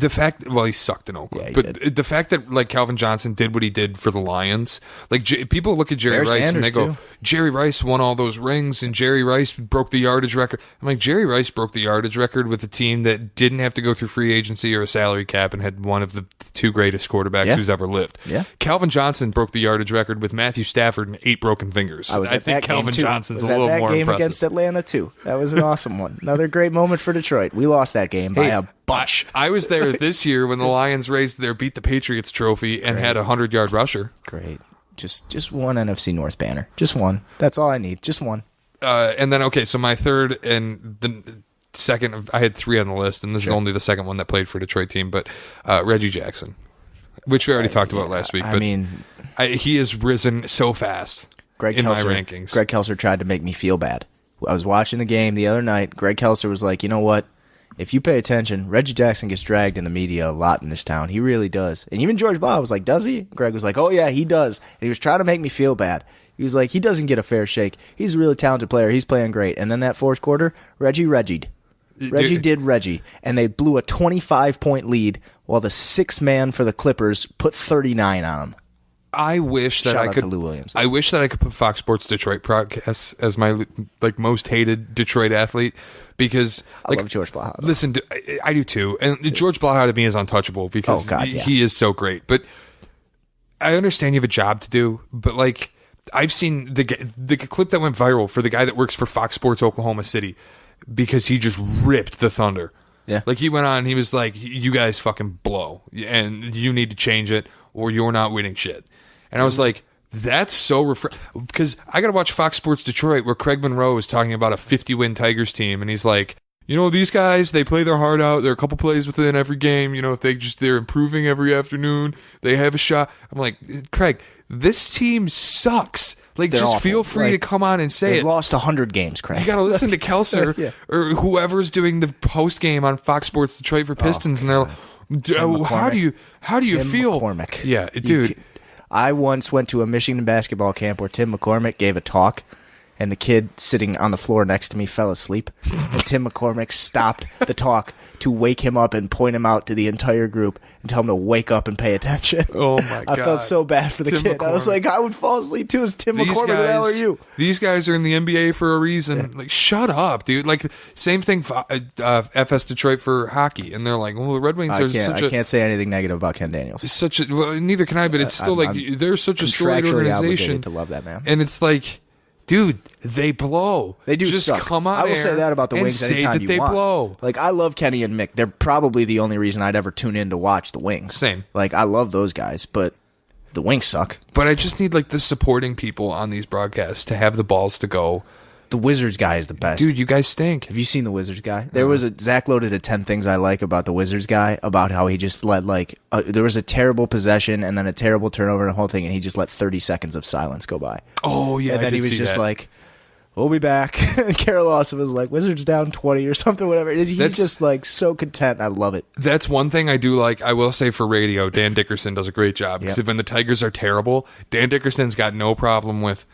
Well, he sucked in Oakland. Yeah, but the fact that, like, Calvin Johnson did what he did for the Lions, like, people look at Jerry Rice Sanders and they go, too. Jerry Rice won all those rings and Jerry Rice broke the yardage record. I'm like, Jerry Rice broke the yardage record with a team that didn't have to go through free agency or a salary cap and had one of the two greatest quarterbacks who's ever lived. Yeah. Calvin Johnson broke the yardage record with Matthew Stafford and 8 broken fingers. I think Calvin Johnson's a little more game impressive. Against Atlanta too. That was an awesome one. Another great moment for Detroit. We lost that game by a bunch. I was there this year when the Lions raised their Beat the Patriots trophy and had a 100-yard rusher. Great. Just one NFC North banner. Just one. That's all I need. Just one. And then, so my third and the second, I had 3 on the list, and this is only the second one that played for a Detroit team, but Reggie Jackson, which we already talked about last week. But he has risen so fast in my rankings. Greg Kelser tried to make me feel bad. I was watching the game the other night. Greg Kelser was like, you know what? If you pay attention, Reggie Jackson gets dragged in the media a lot in this town. He really does. And even George Blah was like, does he? Greg was like, oh, yeah, he does. And he was trying to make me feel bad. He was like, he doesn't get a fair shake. He's a really talented player. He's playing great. And then that fourth quarter, Reggie did Reggie. And they blew a 25-point lead while the sixth man for the Clippers put 39 on him. I wish that Shout I out could. to Lou Williams. I wish that I could put Fox Sports Detroit broadcast as my most hated Detroit athlete because I love George Blaha. Listen, I do too, and George Blaha to me is untouchable because he is so great. But I understand you have a job to do, but like I've seen the clip that went viral for the guy that works for Fox Sports Oklahoma City because he just ripped the Thunder. Yeah, like he went on, and he was like, "You guys fucking blow, and you need to change it, or you're not winning shit." And I was like, that's so refreshing. Because I got to watch Fox Sports Detroit where Craig Monroe is talking about a 50-win Tigers team. And he's like, these guys, they play their heart out. There are a couple plays within every game. If they're improving every afternoon, they have a shot. I'm like, Craig, this team sucks. Like, They're just awful. feel free to come on and say They've it. lost 100 games, Craig. You got to listen to Kelser or whoever's doing the post game on Fox Sports Detroit for Pistons. And they're like, how do you Tim feel? McCormick. Yeah, dude. I once went to a Michigan basketball camp where Tim McCormick gave a talk, and the kid sitting on the floor next to me fell asleep. And Tim McCormick stopped the talk to wake him up and point him out to the entire group and tell him to wake up and pay attention. Oh, my God. I felt so bad for the kid. McCormick. I was like, I would fall asleep too as Tim McCormick. Who the hell are you? These guys are in the NBA for a reason. Yeah. Like, shut up, dude. Like, same thing, FS Detroit for hockey. And they're like, well, the Red Wings are I can't say anything negative about Ken Daniels. Neither can I, but it's still they're such a storied organization. To love that man. And it's like, dude, they blow. They do just suck. come on. I will say that about the Wings anytime you want. Blow. Like, I love Kenny and Mick. They're probably the only reason I'd ever tune in to watch the Wings. Same. Like, I love those guys, but the Wings suck. But I just need like the supporting people on these broadcasts to have the balls to go. The Wizards guy is the best. Dude, you guys stink. Have you seen the Wizards guy? There was Zach loaded a 10 things I like about the Wizards guy, about how he just let there was a terrible possession and then a terrible turnover and a whole thing, and he just let 30 seconds of silence go by. Oh, yeah. And then he was just like, we'll be back. And Carol Lawson was like, Wizards down 20 or something, whatever. He's just like so content. I love it. That's one thing I do like. I will say for radio, Dan Dickerson does a great job. Because when the Tigers are terrible, Dan Dickerson's got no problem with,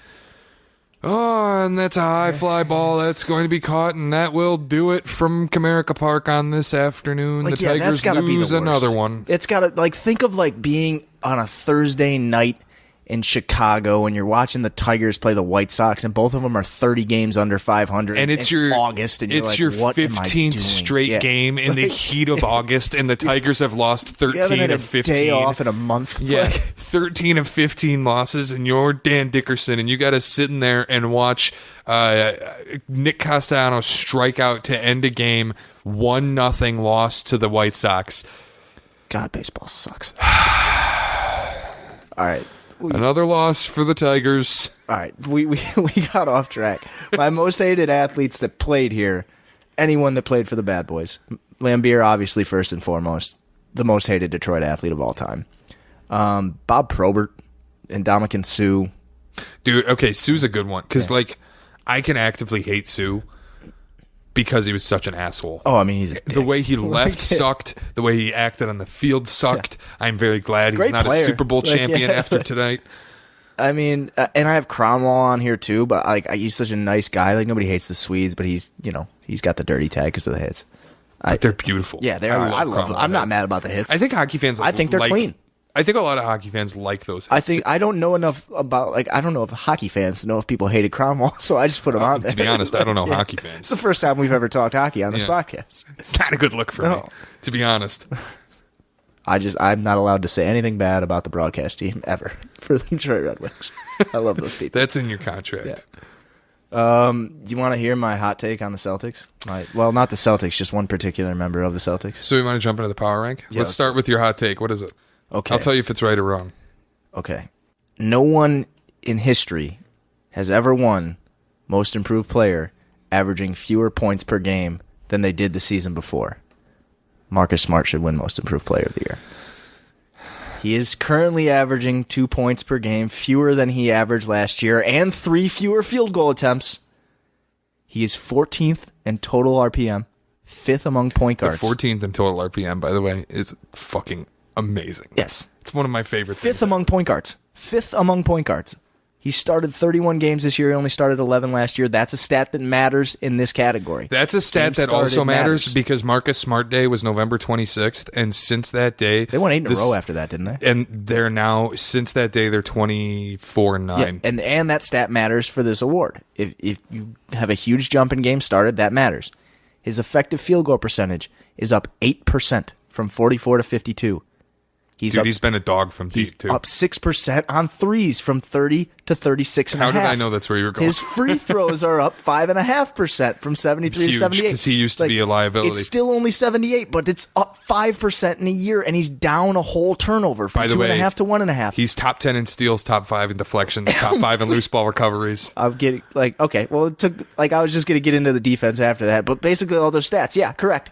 and that's a high fly ball that's going to be caught, and that will do it from Comerica Park on this afternoon. Like, the Tigers lose another one. It's got to, think of being on a Thursday night in Chicago, and you're watching the Tigers play the White Sox, and both of them are 30 games under 500. And it's your August, and it's you're like, your what 15th straight game in the heat of August, and the Tigers have lost 13 of 15. Day off in a month. Yeah, 13 of 15 losses, and you're Dan Dickerson, and you got to sit in there and watch Nick Castellanos strike out to end a game, 1-0 loss to the White Sox. God, baseball sucks. All right. Another loss for the Tigers. All right, we got off track. My most hated athletes that played here, anyone that played for the Bad Boys. Lambier, obviously, first and foremost, the most hated Detroit athlete of all time. Bob Probert and Ndamukong Suh. Dude, okay, Sue's a good one, because, I can actively hate Sue because he was such an asshole. Oh, I mean, he's a dick. The way he left sucked. The way he acted on the field sucked. Yeah. I'm very glad he's Great not player. a Super Bowl champion after tonight. I mean, and I have Cromwell on here too, but he's such a nice guy. Like, nobody hates the Swedes, but he's got the dirty tag because of the hits. But they're beautiful. Yeah, they are. I love them. I'm not mad about the hits. I think hockey fans. I think they're clean. I think a lot of hockey fans like those hits. I don't know enough about, I don't know if hockey fans know if people hated Cromwell, so I just put him on there. To be honest, I don't know hockey fans. It's the first time we've ever talked hockey on this podcast. It's not a good look for me, to be honest. I'm not allowed to say anything bad about the broadcast team ever for the Detroit Red Wings. I love those people. That's in your contract. Yeah. You want to hear my hot take on the Celtics? Well, not the Celtics, just one particular member of the Celtics. So you want to jump into the power rank? Yeah, let's start with your hot take. What is it? Okay. I'll tell you if it's right or wrong. Okay. No one in history has ever won Most Improved Player averaging fewer points per game than they did the season before. Marcus Smart should win Most Improved Player of the Year. He is currently averaging 2 points per game, fewer than he averaged last year, and 3 fewer field goal attempts. He is 14th in total RPM, 5th among point guards. The 14th in total RPM, by the way, is fucking amazing. Yes. It's one of my favorite things. 5th among point guards. 5th among point guards. He started 31 games this year. He only started 11 last year. That's a stat that matters in this category. That's a stat that also matters because Marcus Smart Day was November 26th, and since that day... They won 8 in a row after that, didn't they? And they're now, since that day, they're 24-9. Yeah, and that stat matters for this award. If you have a huge jump in games started, that matters. His effective field goal percentage is up 8% from 44 to 52. He's been a dog from deep, too. Up 6% on threes from 30 to 36 and a half. How did I know that's where you were going? His free throws are up 5.5% from 73 to 78. Because he used to be a liability. It's still only 78, but it's up 5% in a year, and he's down a whole turnover from 2.5 to 1.5. He's top 10 in steals, top 5 in deflections, top 5 in loose ball recoveries. I'm getting okay. Well, it took I was just gonna get into the defense after that, but basically all those stats, yeah, correct.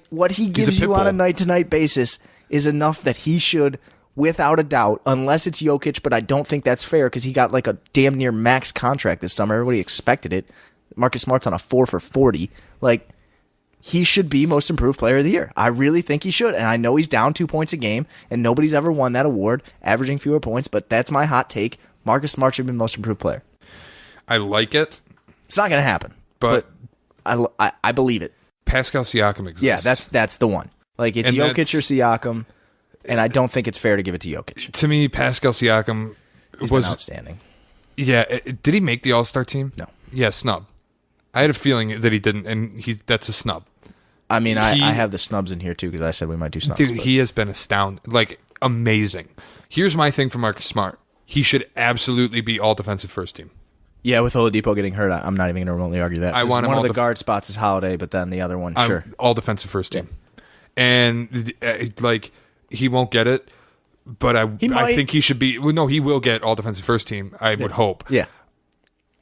What he gives you on a night-to-night basis is enough that he should, without a doubt, unless it's Jokic, but I don't think that's fair because he got a damn near max contract this summer. Everybody expected it. Marcus Smart's on a 4 for 40. He should be Most Improved Player of the Year. I really think he should, and I know he's down 2 points a game, and nobody's ever won that award, averaging fewer points, but that's my hot take. Marcus Smart should be Most Improved Player. I like it. It's not going to happen, but I believe it. Pascal Siakam exists. Yeah, that's the one. It's and Jokic or Siakam, and I don't think it's fair to give it to Jokic. To me, Pascal Siakam was been outstanding. Yeah, did he make the All-Star team? No. Yeah, snub. I had a feeling that he didn't, and that's a snub. I mean, I have the snubs in here too because I said we might do snubs. Dude, he has been astounding, amazing. Here's my thing for Marcus Smart: he should absolutely be all defensive first team. Yeah, with Oladipo getting hurt, I'm not even going to remotely argue that. I want him one of the guard spots is Holiday, but then the other one, sure, all defensive first team. Yeah. And he won't get it, but I think he should be. Well, no, he will get all defensive first team. I would hope. Yeah,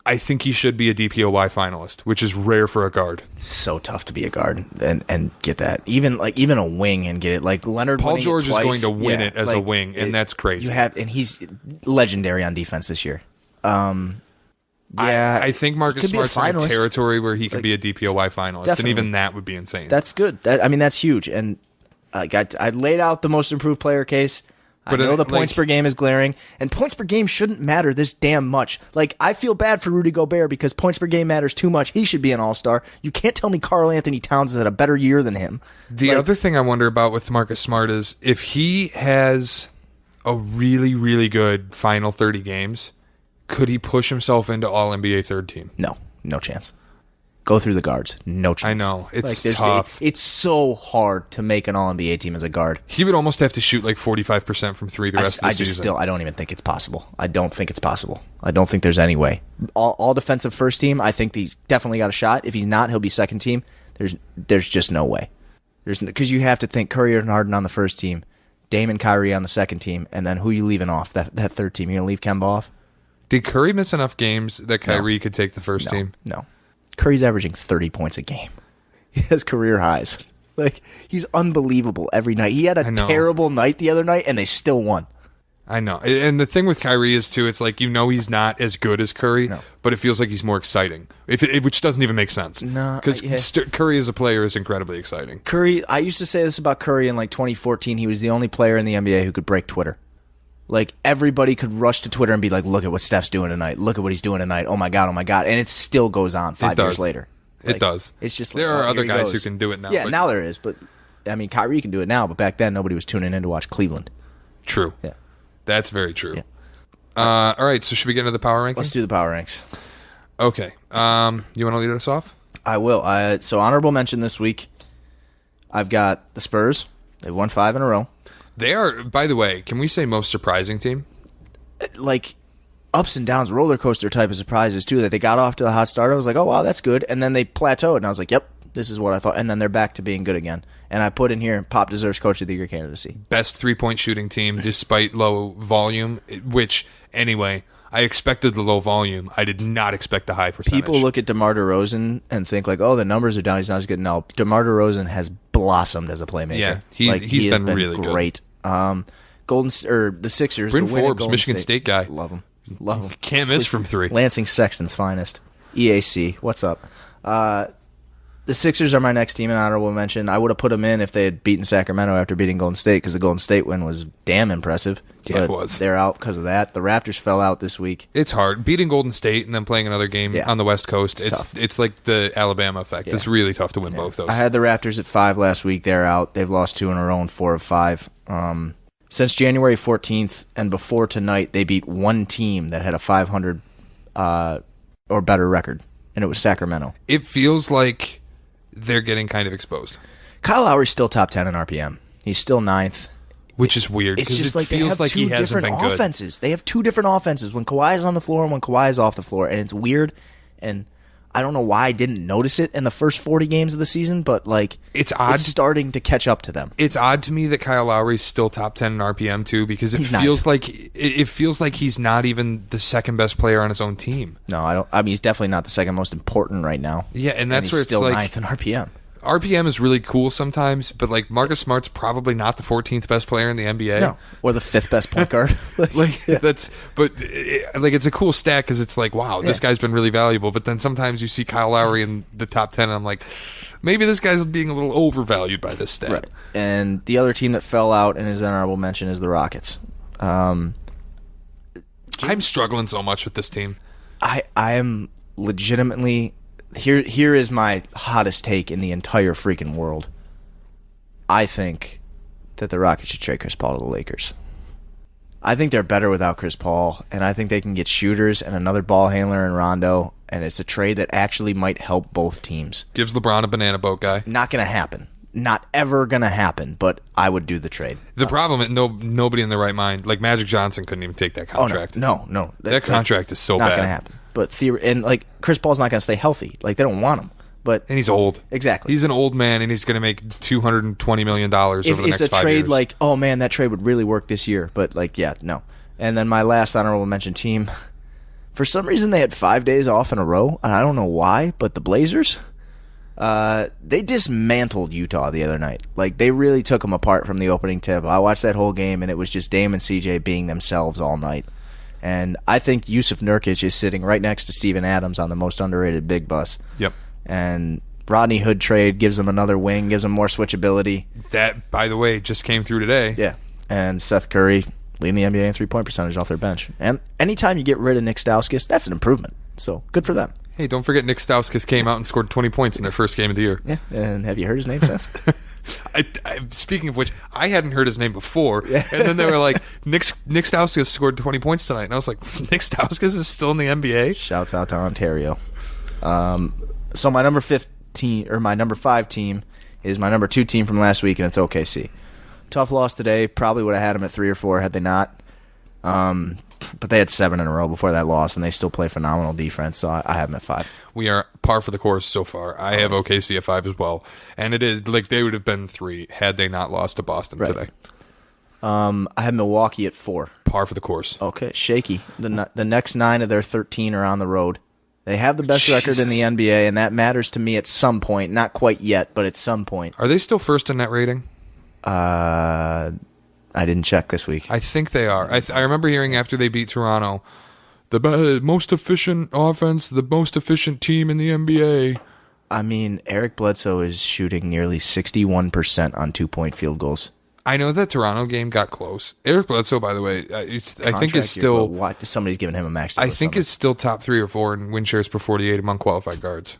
I think he should be a DPOY finalist, which is rare for a guard. It's so tough to be a guard and get that. Even a wing and get it. Leonard. Paul George is going to win it as a wing, and that's crazy. And he's legendary on defense this year. Yeah, I think Marcus Smart's in a territory where he could be a DPOY finalist, definitely. And even that would be insane. That's good. That's huge. And I laid out the Most Improved Player case. But I know the points per game is glaring, and points per game shouldn't matter this damn much. I feel bad for Rudy Gobert because points per game matters too much. He should be an all-star. You can't tell me Karl Anthony Towns has had a better year than him. The other thing I wonder about with Marcus Smart is if he has a really, really good final 30 games, could he push himself into All-NBA third team? No chance. Go through the guards. No chance. I know. It's like, tough. It's so hard to make an All-NBA team as a guard. He would almost have to shoot like 45% from three the rest of the season. I don't even think it's possible. I don't think it's possible. I don't think there's any way. All defensive first team, I think he's definitely got a shot. If he's not, he'll be second team. There's just no way. Because you have to think Curry and Harden on the first team, Dame and Kyrie on the second team, and then who you leaving off, that third team? You going to leave Kemba off? Did Curry miss enough games that Kyrie could take the first team? No. Curry's averaging 30 points a game. He has career highs. Like, he's unbelievable every night. He had a terrible night the other night, and they still won. I know. And the thing with Kyrie is, too, it's like, he's not as good as Curry, but it feels like he's more exciting, which doesn't even make sense. No. Because Curry as a player is incredibly exciting. Curry, I used to say this about Curry in, like, 2014. He was the only player in the NBA who could break Twitter. Like, everybody could rush to Twitter and be like, look at what Steph's doing tonight. Look at what he's doing tonight. Oh, my God. And it still goes on 5 years later. Like, it does. It's just like, there are other guys who can do it now. Yeah, now there is. But, I mean, Kyrie can do it now. But back then, nobody was tuning in to watch Cleveland. True. Yeah. That's very true. Yeah. All right, so should we get into the power rankings? Let's do the power ranks. Okay. You want to lead us off? I will. So, honorable mention this week, I've got the Spurs. They've won 5 in a row. They are, by the way, can we say most surprising team? Like, ups and downs, roller coaster type of surprises, too, that they got off to the hot start. I was like, oh, wow, that's good. And then they plateaued, and I was like, yep, this is what I thought. And then they're back to being good again. And I put in here, Pop deserves Coach of the Year candidacy. Best three-point shooting team despite low volume, which, anyway, I expected the low volume. I did not expect the high percentage. People look at DeMar DeRozan and think, like, oh, the numbers are down, he's not as good. No, DeMar DeRozan has blossomed as a playmaker. Yeah, he's been really great. good. The Sixers. Bryn the win at Forbes, Golden Michigan State guy. Love him. Can't miss from three. Lansing Sexton's finest. EAC, what's up? The Sixers are my next team in honorable mention. I would have put them in if they had beaten Sacramento after beating Golden State because the Golden State win was damn impressive. Yeah, it was. They're out because of that. The Raptors fell out this week. It's hard. Beating Golden State and then playing another game on the West Coast, it's like the Alabama effect. Yeah. It's really tough to win both those. I had the Raptors at 5 last week. They're out. They've lost 2 in a row and 4 of 5. Since January 14th and before tonight, they beat one team that had a 500 or better record, and it was Sacramento. It feels like they're getting kind of exposed. Kyle Lowry's still top 10 in RPM. He's still 9th. Which is weird. It's just like feels they have two different offenses. They have 2 different offenses when Kawhi is on the floor and when Kawhi is off the floor, and it's weird. And I don't know why I didn't notice it in the first 40 games of the season, but like it's odd. It's starting to catch up to them. It's odd to me that Kyle Lowry's still top 10 in RPM too, because it feels like he's not even the second best player on his own team. No, I don't. I mean, he's definitely not the second most important right now. Yeah, and that's he's where it's still like 9th in RPM. RPM is really cool sometimes, but like Marcus Smart's probably not the 14th best player in the NBA. No, or the 5th best point guard. It's a cool stat because it's like, wow, this guy's been really valuable. But then sometimes you see Kyle Lowry in the top 10, and I'm like, maybe this guy's being a little overvalued by this stat. Right. And the other team that fell out and is an honorable mention is the Rockets. I'm struggling so much with this team. I am legitimately. Here is my hottest take in the entire freaking world. I think that the Rockets should trade Chris Paul to the Lakers. I think they're better without Chris Paul, and I think they can get shooters and another ball handler in Rondo, and it's a trade that actually might help both teams. Gives LeBron a banana boat guy. Not going to happen. Not ever going to happen, but I would do the trade. The problem is nobody in their right mind, like Magic Johnson couldn't even take that contract. Oh, no. That contract is so bad. Not going to happen. But Chris Paul's not going to stay healthy. Like, they don't want him. And he's old. Exactly. He's an old man, and he's going to make $220 million over the next 5 years. It's a trade like, oh, man, that trade would really work this year. But, no. And then my last honorable mention team, for some reason they had 5 days off in a row, and I don't know why, but the Blazers, they dismantled Utah the other night. Like, they really took them apart from the opening tip. I watched that whole game, and it was just Dame and CJ being themselves all night. And I think Yusuf Nurkic is sitting right next to Steven Adams on the most underrated big bus. Yep. And Rodney Hood trade gives them another wing, gives them more switchability. That, by the way, just came through today. Yeah. And Seth Curry leading the NBA in three-point percentage off their bench. And anytime you get rid of Nick Stauskas, that's an improvement. So good for them. Hey, don't forget Nick Stauskas came out and scored 20 points in their first game of the year. Yeah. And have you heard his name since? Speaking of which, I hadn't heard his name before, and then they were like, Nick Stauskas scored 20 points tonight, and I was like, Nick Stauskas is still in the NBA? Shouts out to Ontario. So my number 5 team is my number 2 team from last week, and it's OKC. Tough loss today. Probably would have had them at 3 or 4 had they not. But they had 7 in a row before that loss, and they still play phenomenal defense, so I have them at 5. We are par for the course so far. I have OKC at 5 as well. And it is like they would have been 3 had they not lost to Boston today. I have Milwaukee at 4. Par for the course. Okay, shaky. The next 9 of their 13 are on the road. They have the best record in the NBA, and that matters to me at some point. Not quite yet, but at some point. Are they still first in net rating? I didn't check this week. I think they are. I remember hearing after they beat Toronto, the most efficient offense, the most efficient team in the NBA. I mean, Eric Bledsoe is shooting nearly 61% on 2-point field goals. I know that Toronto game got close. Eric Bledsoe, by the way, I think is still... What? Somebody's giving him a max deal. I think it's still top 3 or 4 in win shares per 48 among qualified guards.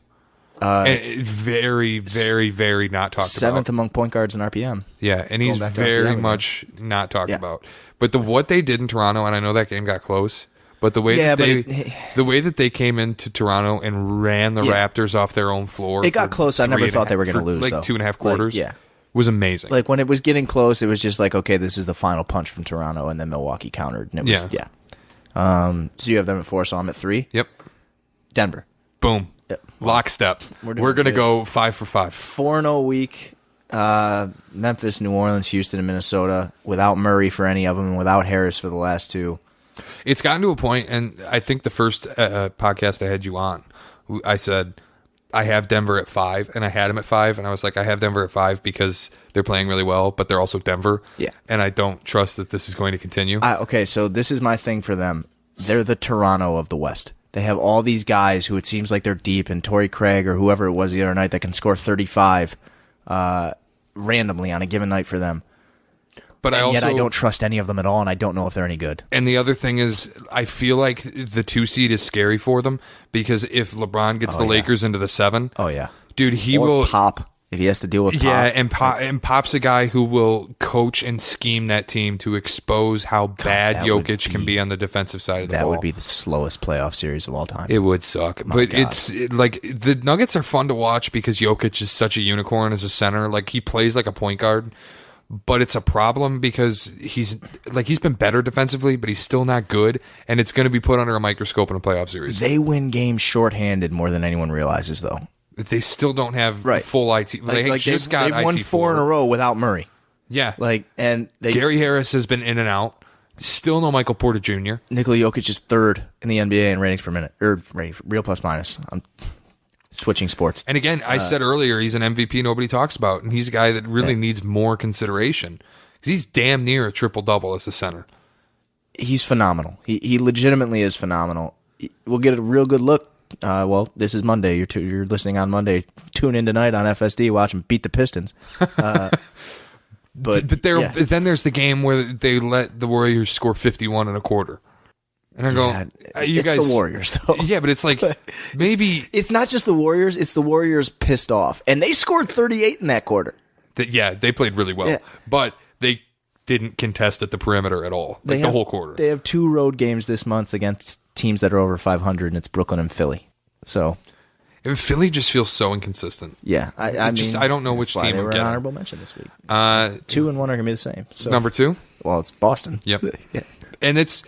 And very, very, very not talked about. 7th among point guards in RPM. Yeah, and he's very much not talked about. But what they did in Toronto, and I know that game got close, but the way that they came into Toronto and ran the Raptors off their own floor, it got close. I never thought they were going to lose. Like though. 2.5 quarters, was amazing. Like when it was getting close, it was just like, okay, this is the final punch from Toronto, and then Milwaukee countered, and it was so you have them at 4, so I'm at 3. Yep. Denver. Boom. Yep. Lockstep. We're going to go 5 for 5. 4-0 week. Memphis, New Orleans, Houston, and Minnesota. Without Murray for any of them, and without Harris for the last 2. It's gotten to a point, and I think the first podcast I had you on, I said I have Denver at 5, and I had him at 5, and I was like, I have Denver at 5 because they're playing really well, but they're also Denver. Yeah. And I don't trust that this is going to continue. Okay, so this is my thing for them. They're the Toronto of the West. They have all these guys who it seems like they're deep, and Torrey Craig or whoever it was the other night that can score 35 randomly on a given night for them. But yet I don't trust any of them at all, and I don't know if they're any good. And the other thing is, I feel like the 2 seed is scary for them because if LeBron gets the Lakers into the 7, dude, he will pop if he has to deal with Pop. Yeah, and Pop's a guy who will coach and scheme that team to expose how bad Jokic can be on the defensive side of the ball. That would be the slowest playoff series of all time. It would suck. It's like the Nuggets are fun to watch because Jokic is such a unicorn as a center. Like he plays like a point guard, but it's a problem because he's been better defensively, but he's still not good, and it's going to be put under a microscope in a playoff series. They win games shorthanded more than anyone realizes, though. They still don't have full IT. They've won 4 in a row without Murray. Yeah. Gary Harris has been in and out. Still no Michael Porter Jr. Nikola Jokic is 3rd in the NBA in ratings per minute. Or real plus minus. I'm switching sports. And again, I said earlier, he's an MVP nobody talks about, and he's a guy that really needs more consideration. Because he's damn near a triple-double as a center. He's phenomenal. He legitimately is phenomenal. We'll get a real good look. This is Monday. You're listening on Monday. Tune in tonight on FSD. Watch them beat the Pistons. But then there's the game where they let the Warriors score 51 and a quarter. And I go, you guys, the Warriors, though. Yeah, but it's like maybe it's not just the Warriors; it's the Warriors pissed off, and they scored 38 in that quarter. They played really well, but they didn't contest at the perimeter at all, the whole quarter. They have 2 road games this month against teams that are over 500, and it's Brooklyn and Philly. So, Philly just feels so inconsistent. Yeah, I don't know which team they were an honorable mention this week. 2 and 1 are gonna be the same. So number 2. Well, it's Boston. Yep. And it's.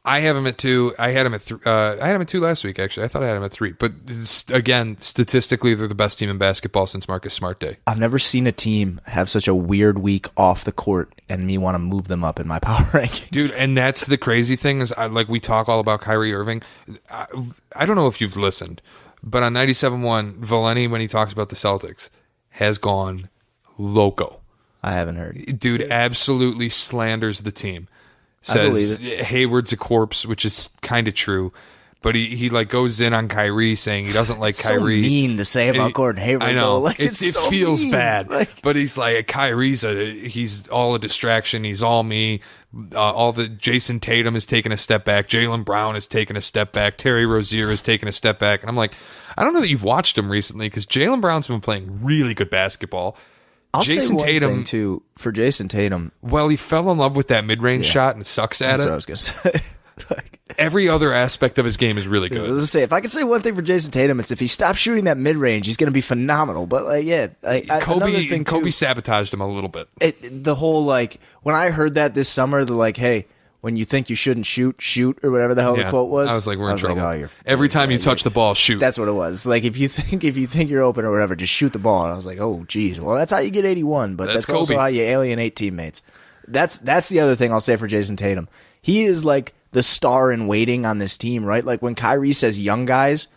I have him at 2. I had him at 3. I had him at 2 last week, actually. I thought I had him at 3. But again, statistically, they're the best team in basketball since Marcus Smart Day. I've never seen a team have such a weird week off the court and me want to move them up in my power rankings. Dude, and that's the crazy thing is, we talk all about Kyrie Irving. I don't know if you've listened, but on 97.1, Valeni, when he talks about the Celtics, has gone loco. I haven't heard. Dude absolutely slanders the team. Says Hayward's a corpse, which is kind of true, but he goes in on Kyrie saying he doesn't like Kyrie. So mean to say about Gordon Hayward. I know it so feels mean. bad, but he's like he's all a distraction. He's all me. All the Jason Tatum has taken a step back. Jaylen Brown has taken a step back. Terry Rozier has taken a step back, and I'm like, I don't know that you've watched him recently because Jaylen Brown's been playing really good basketball. I'll Jason say one Tatum, thing too, for Jason Tatum. well, he fell in love with that mid-range shot and sucks at That's it. what I was going to say. Every other aspect of his game is really I was good. going to say, if I could say one thing for Jason Tatum, it's if he stops shooting that mid-range, he's going to be phenomenal. But, Kobe sabotaged him a little bit. The whole, when I heard that this summer, hey, when you think you shouldn't shoot, or whatever the hell the quote was. I was like, we're in trouble. Every time you touch the ball, shoot. That's what it was. If you think you're open or whatever, just shoot the ball. And I was like, oh, geez. Well, that's how you get 81, but that's also how you alienate teammates. That's the other thing I'll say for Jason Tatum. He is the star in waiting on this team, right? When Kyrie says young guys,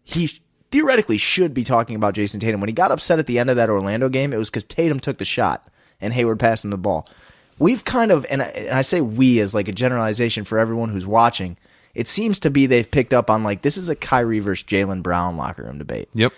he theoretically should be talking about Jason Tatum. When he got upset at the end of that Orlando game, it was because Tatum took the shot and Hayward passed him the ball. We've kind of, and I say we as a generalization for everyone who's watching, it seems to be they've picked up on this is a Kyrie versus Jaylen Brown locker room debate. Yep.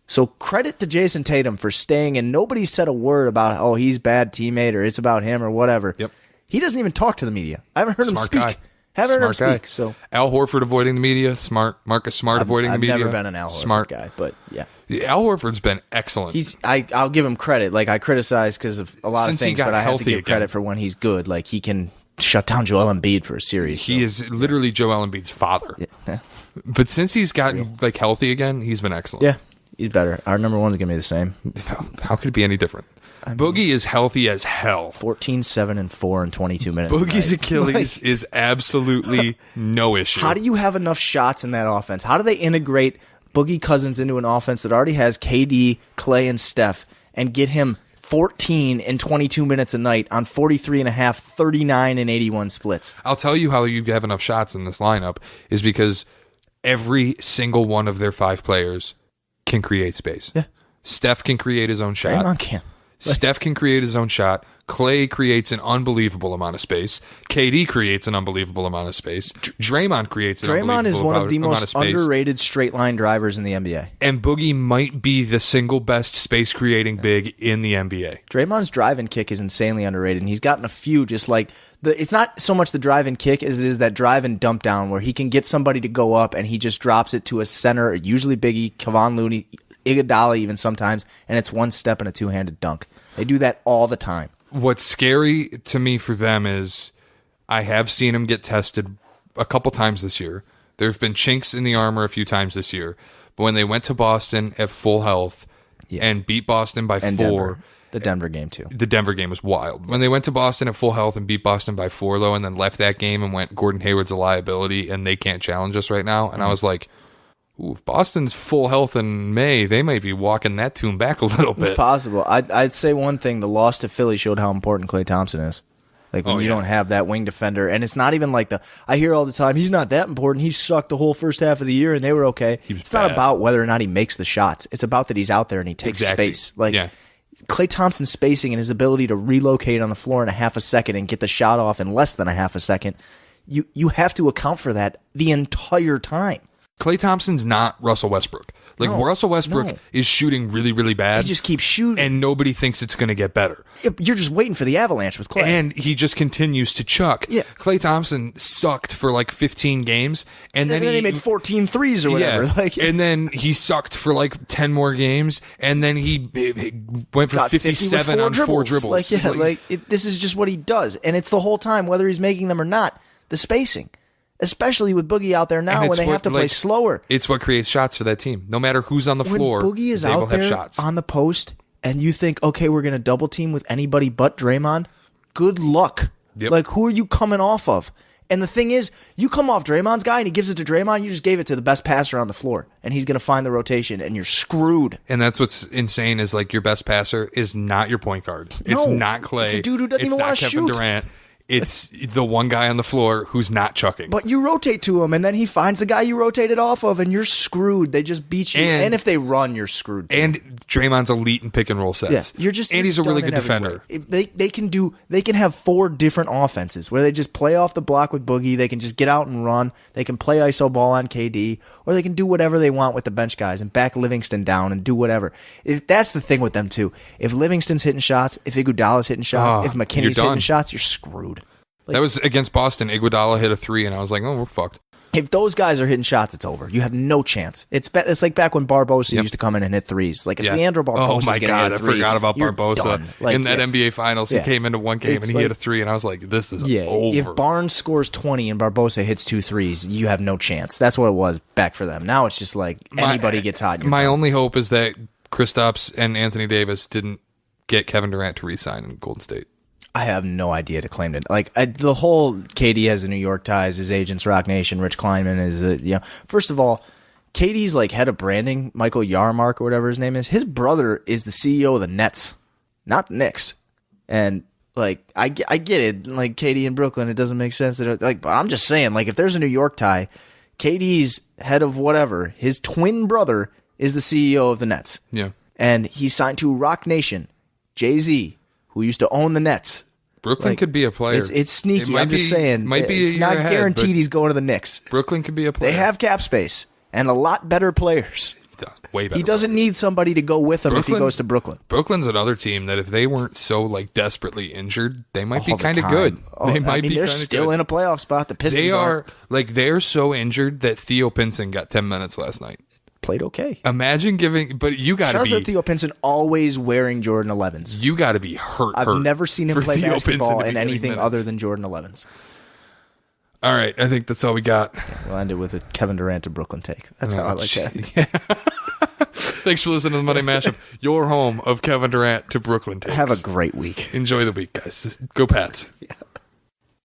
So credit to Jason Tatum for staying, and nobody said a word about, oh, he's bad teammate or it's about him or whatever. Yep. He doesn't even talk to the media. I haven't heard him speak. Guy. Haven't heard him Smart speak. guy. So Al Horford avoiding the media. Smart. Marcus Smart avoiding the media. I've never been an Al Horford guy, but yeah. Al Horford's been excellent. I'll give him credit. I criticize because of a lot Since of he things, got but I have to give healthy credit again. for when he's good. He can shut down Joel Embiid for a series. He is literally Joel Embiid's father. Yeah. But since he's gotten healthy again, he's been excellent. Yeah, he's better. Our number one's gonna be the same. How could it be any different? Boogie is healthy as hell. 14, 7, and 4 in 22 minutes. Boogie's Achilles is absolutely no issue. How do you have enough shots in that offense? How do they integrate Boogie Cousins into an offense that already has KD, Clay, and Steph and get him 14 in 22 minutes a night on 43.5, 39, and 81 splits? I'll tell you how you have enough shots in this lineup is because every single one of their 5 players can create space. Yeah. Steph can create his own shot. Draymond can. Steph can create his own shot. Clay creates an unbelievable amount of space. KD creates an unbelievable amount of space. Draymond creates an unbelievable amount of space. Draymond is one of the most underrated straight line drivers in the NBA. And Boogie might be the single best space creating big in the NBA. Draymond's drive and kick is insanely underrated, and he's gotten a few it's not so much the drive and kick as it is that drive and dump down where he can get somebody to go up and he just drops it to a center, usually Biggie, Kevon Looney, Iguodala even sometimes, and it's one step and a two-handed dunk. They do that all the time. What's scary to me for them is I have seen him get tested a couple times this year. There have been chinks in the armor a few times this year. But when they went to Boston at full health and beat Boston by 4. Denver. The Denver game, too. The Denver game was wild. When they went to Boston at full health and beat Boston by 4, though, and then left that game and went, Gordon Hayward's a liability and they can't challenge us right now. And I was like, ooh, if Boston's full health in May, they might be walking that tune back a little bit. It's possible. I'd say one thing. The loss to Philly showed how important Klay Thompson is. When you don't have that wing defender. And it's not even I hear all the time, he's not that important. He sucked the whole first half of the year and they were okay. It's not about whether or not he makes the shots. It's about that he's out there and he takes space. Klay Thompson's spacing and his ability to relocate on the floor in a half a second and get the shot off in less than a half a second, you have to account for that the entire time. Klay Thompson's not Russell Westbrook. Russell Westbrook is shooting really, really bad. He just keeps shooting. And nobody thinks it's going to get better. You're just waiting for the avalanche with Klay. And he just continues to chuck. Yeah. Klay Thompson sucked for 15 games. And then he made 14 threes or whatever. Yeah. And then he sucked for 10 more games. And then he went for 57 on 4 dribbles. This is just what he does. And it's the whole time, whether he's making them or not, the spacing. Especially with Boogie out there now when they have to play slower. It's what creates shots for that team. No matter who's on the floor, when Boogie is they out will have there shots. On the post and you think, okay, we're going to double team with anybody but Draymond, good luck. Yep. Who are you coming off of? And the thing is, you come off Draymond's guy and he gives it to Draymond, you just gave it to the best passer on the floor. And he's going to find the rotation and you're screwed. And that's what's insane is your best passer is not your point guard. It's not Klay. It's a dude who doesn't even want to shoot. It's not Kevin Durant. It's the one guy on the floor who's not chucking. But you rotate to him, and then he finds the guy you rotated off of, and you're screwed. They just beat you. And if they run, you're screwed too. And Draymond's elite in pick and roll sets. Yeah, and he's a really good defender. They can have 4 different offenses where they just play off the block with Boogie. They can just get out and run. They can play iso ball on KD, or they can do whatever they want with the bench guys and back Livingston down and do whatever. That's the thing with them too. If Livingston's hitting shots, if Iguodala's hitting shots, if McKinney's hitting shots, you're screwed. That was against Boston. Iguodala hit a 3, and I was like, oh, we're fucked. If those guys are hitting shots, it's over. You have no chance. It's like back when Barbosa used to come in and hit threes. Like if Leandro Barbosa, oh my god, I forgot about Barbosa like, in that NBA Finals. He came into one game and he hit a three, and I was like, "This is over." If Barnes scores 20 and Barbosa hits 2 threes, you have no chance. That's what it was back for them. Now it's just like anybody gets hot. My only hope is that Kristaps and Anthony Davis didn't get Kevin Durant to re-sign in Golden State. I have no idea to claim it. Like the whole KD has the New York ties, his agents, Rock Nation, Rich Kleinman is, first of all, KD's like head of branding, Michael Yarmark or whatever his name is. His brother is the CEO of the Nets, not the Knicks. And like, I get it. Like KD in Brooklyn, it doesn't make sense. But I'm just saying, like, if there's a New York tie, KD's head of whatever, his twin brother is the CEO of the Nets. Yeah. And he's signed to Rock Nation, Jay-Z, who used to own the Nets. Brooklyn could be a player. It's sneaky. I'm just saying. It's not guaranteed he's going to the Knicks. Brooklyn could be a player. They have cap space and a lot better players. Way better. He doesn't need somebody to go with him if he goes to Brooklyn. Brooklyn's another team that if they weren't so like desperately injured, they might be kind of good. They're still in a playoff spot. The Pistons are. They're so injured that Theo Pinson got 10 minutes last night. Played okay. Imagine but you got to be. Shout out to Theo Pinson always wearing Jordan 11s. You got to be hurt. I've never seen him play Theo basketball in anything other than Jordan 11s. All right, I think that's all we got. We'll end it with a Kevin Durant to Brooklyn take. That's how I like that. Thanks for listening to the Monday Mashup, your home of Kevin Durant to Brooklyn takes. Have a great week. Enjoy the week, guys. Just go Pats. Yeah.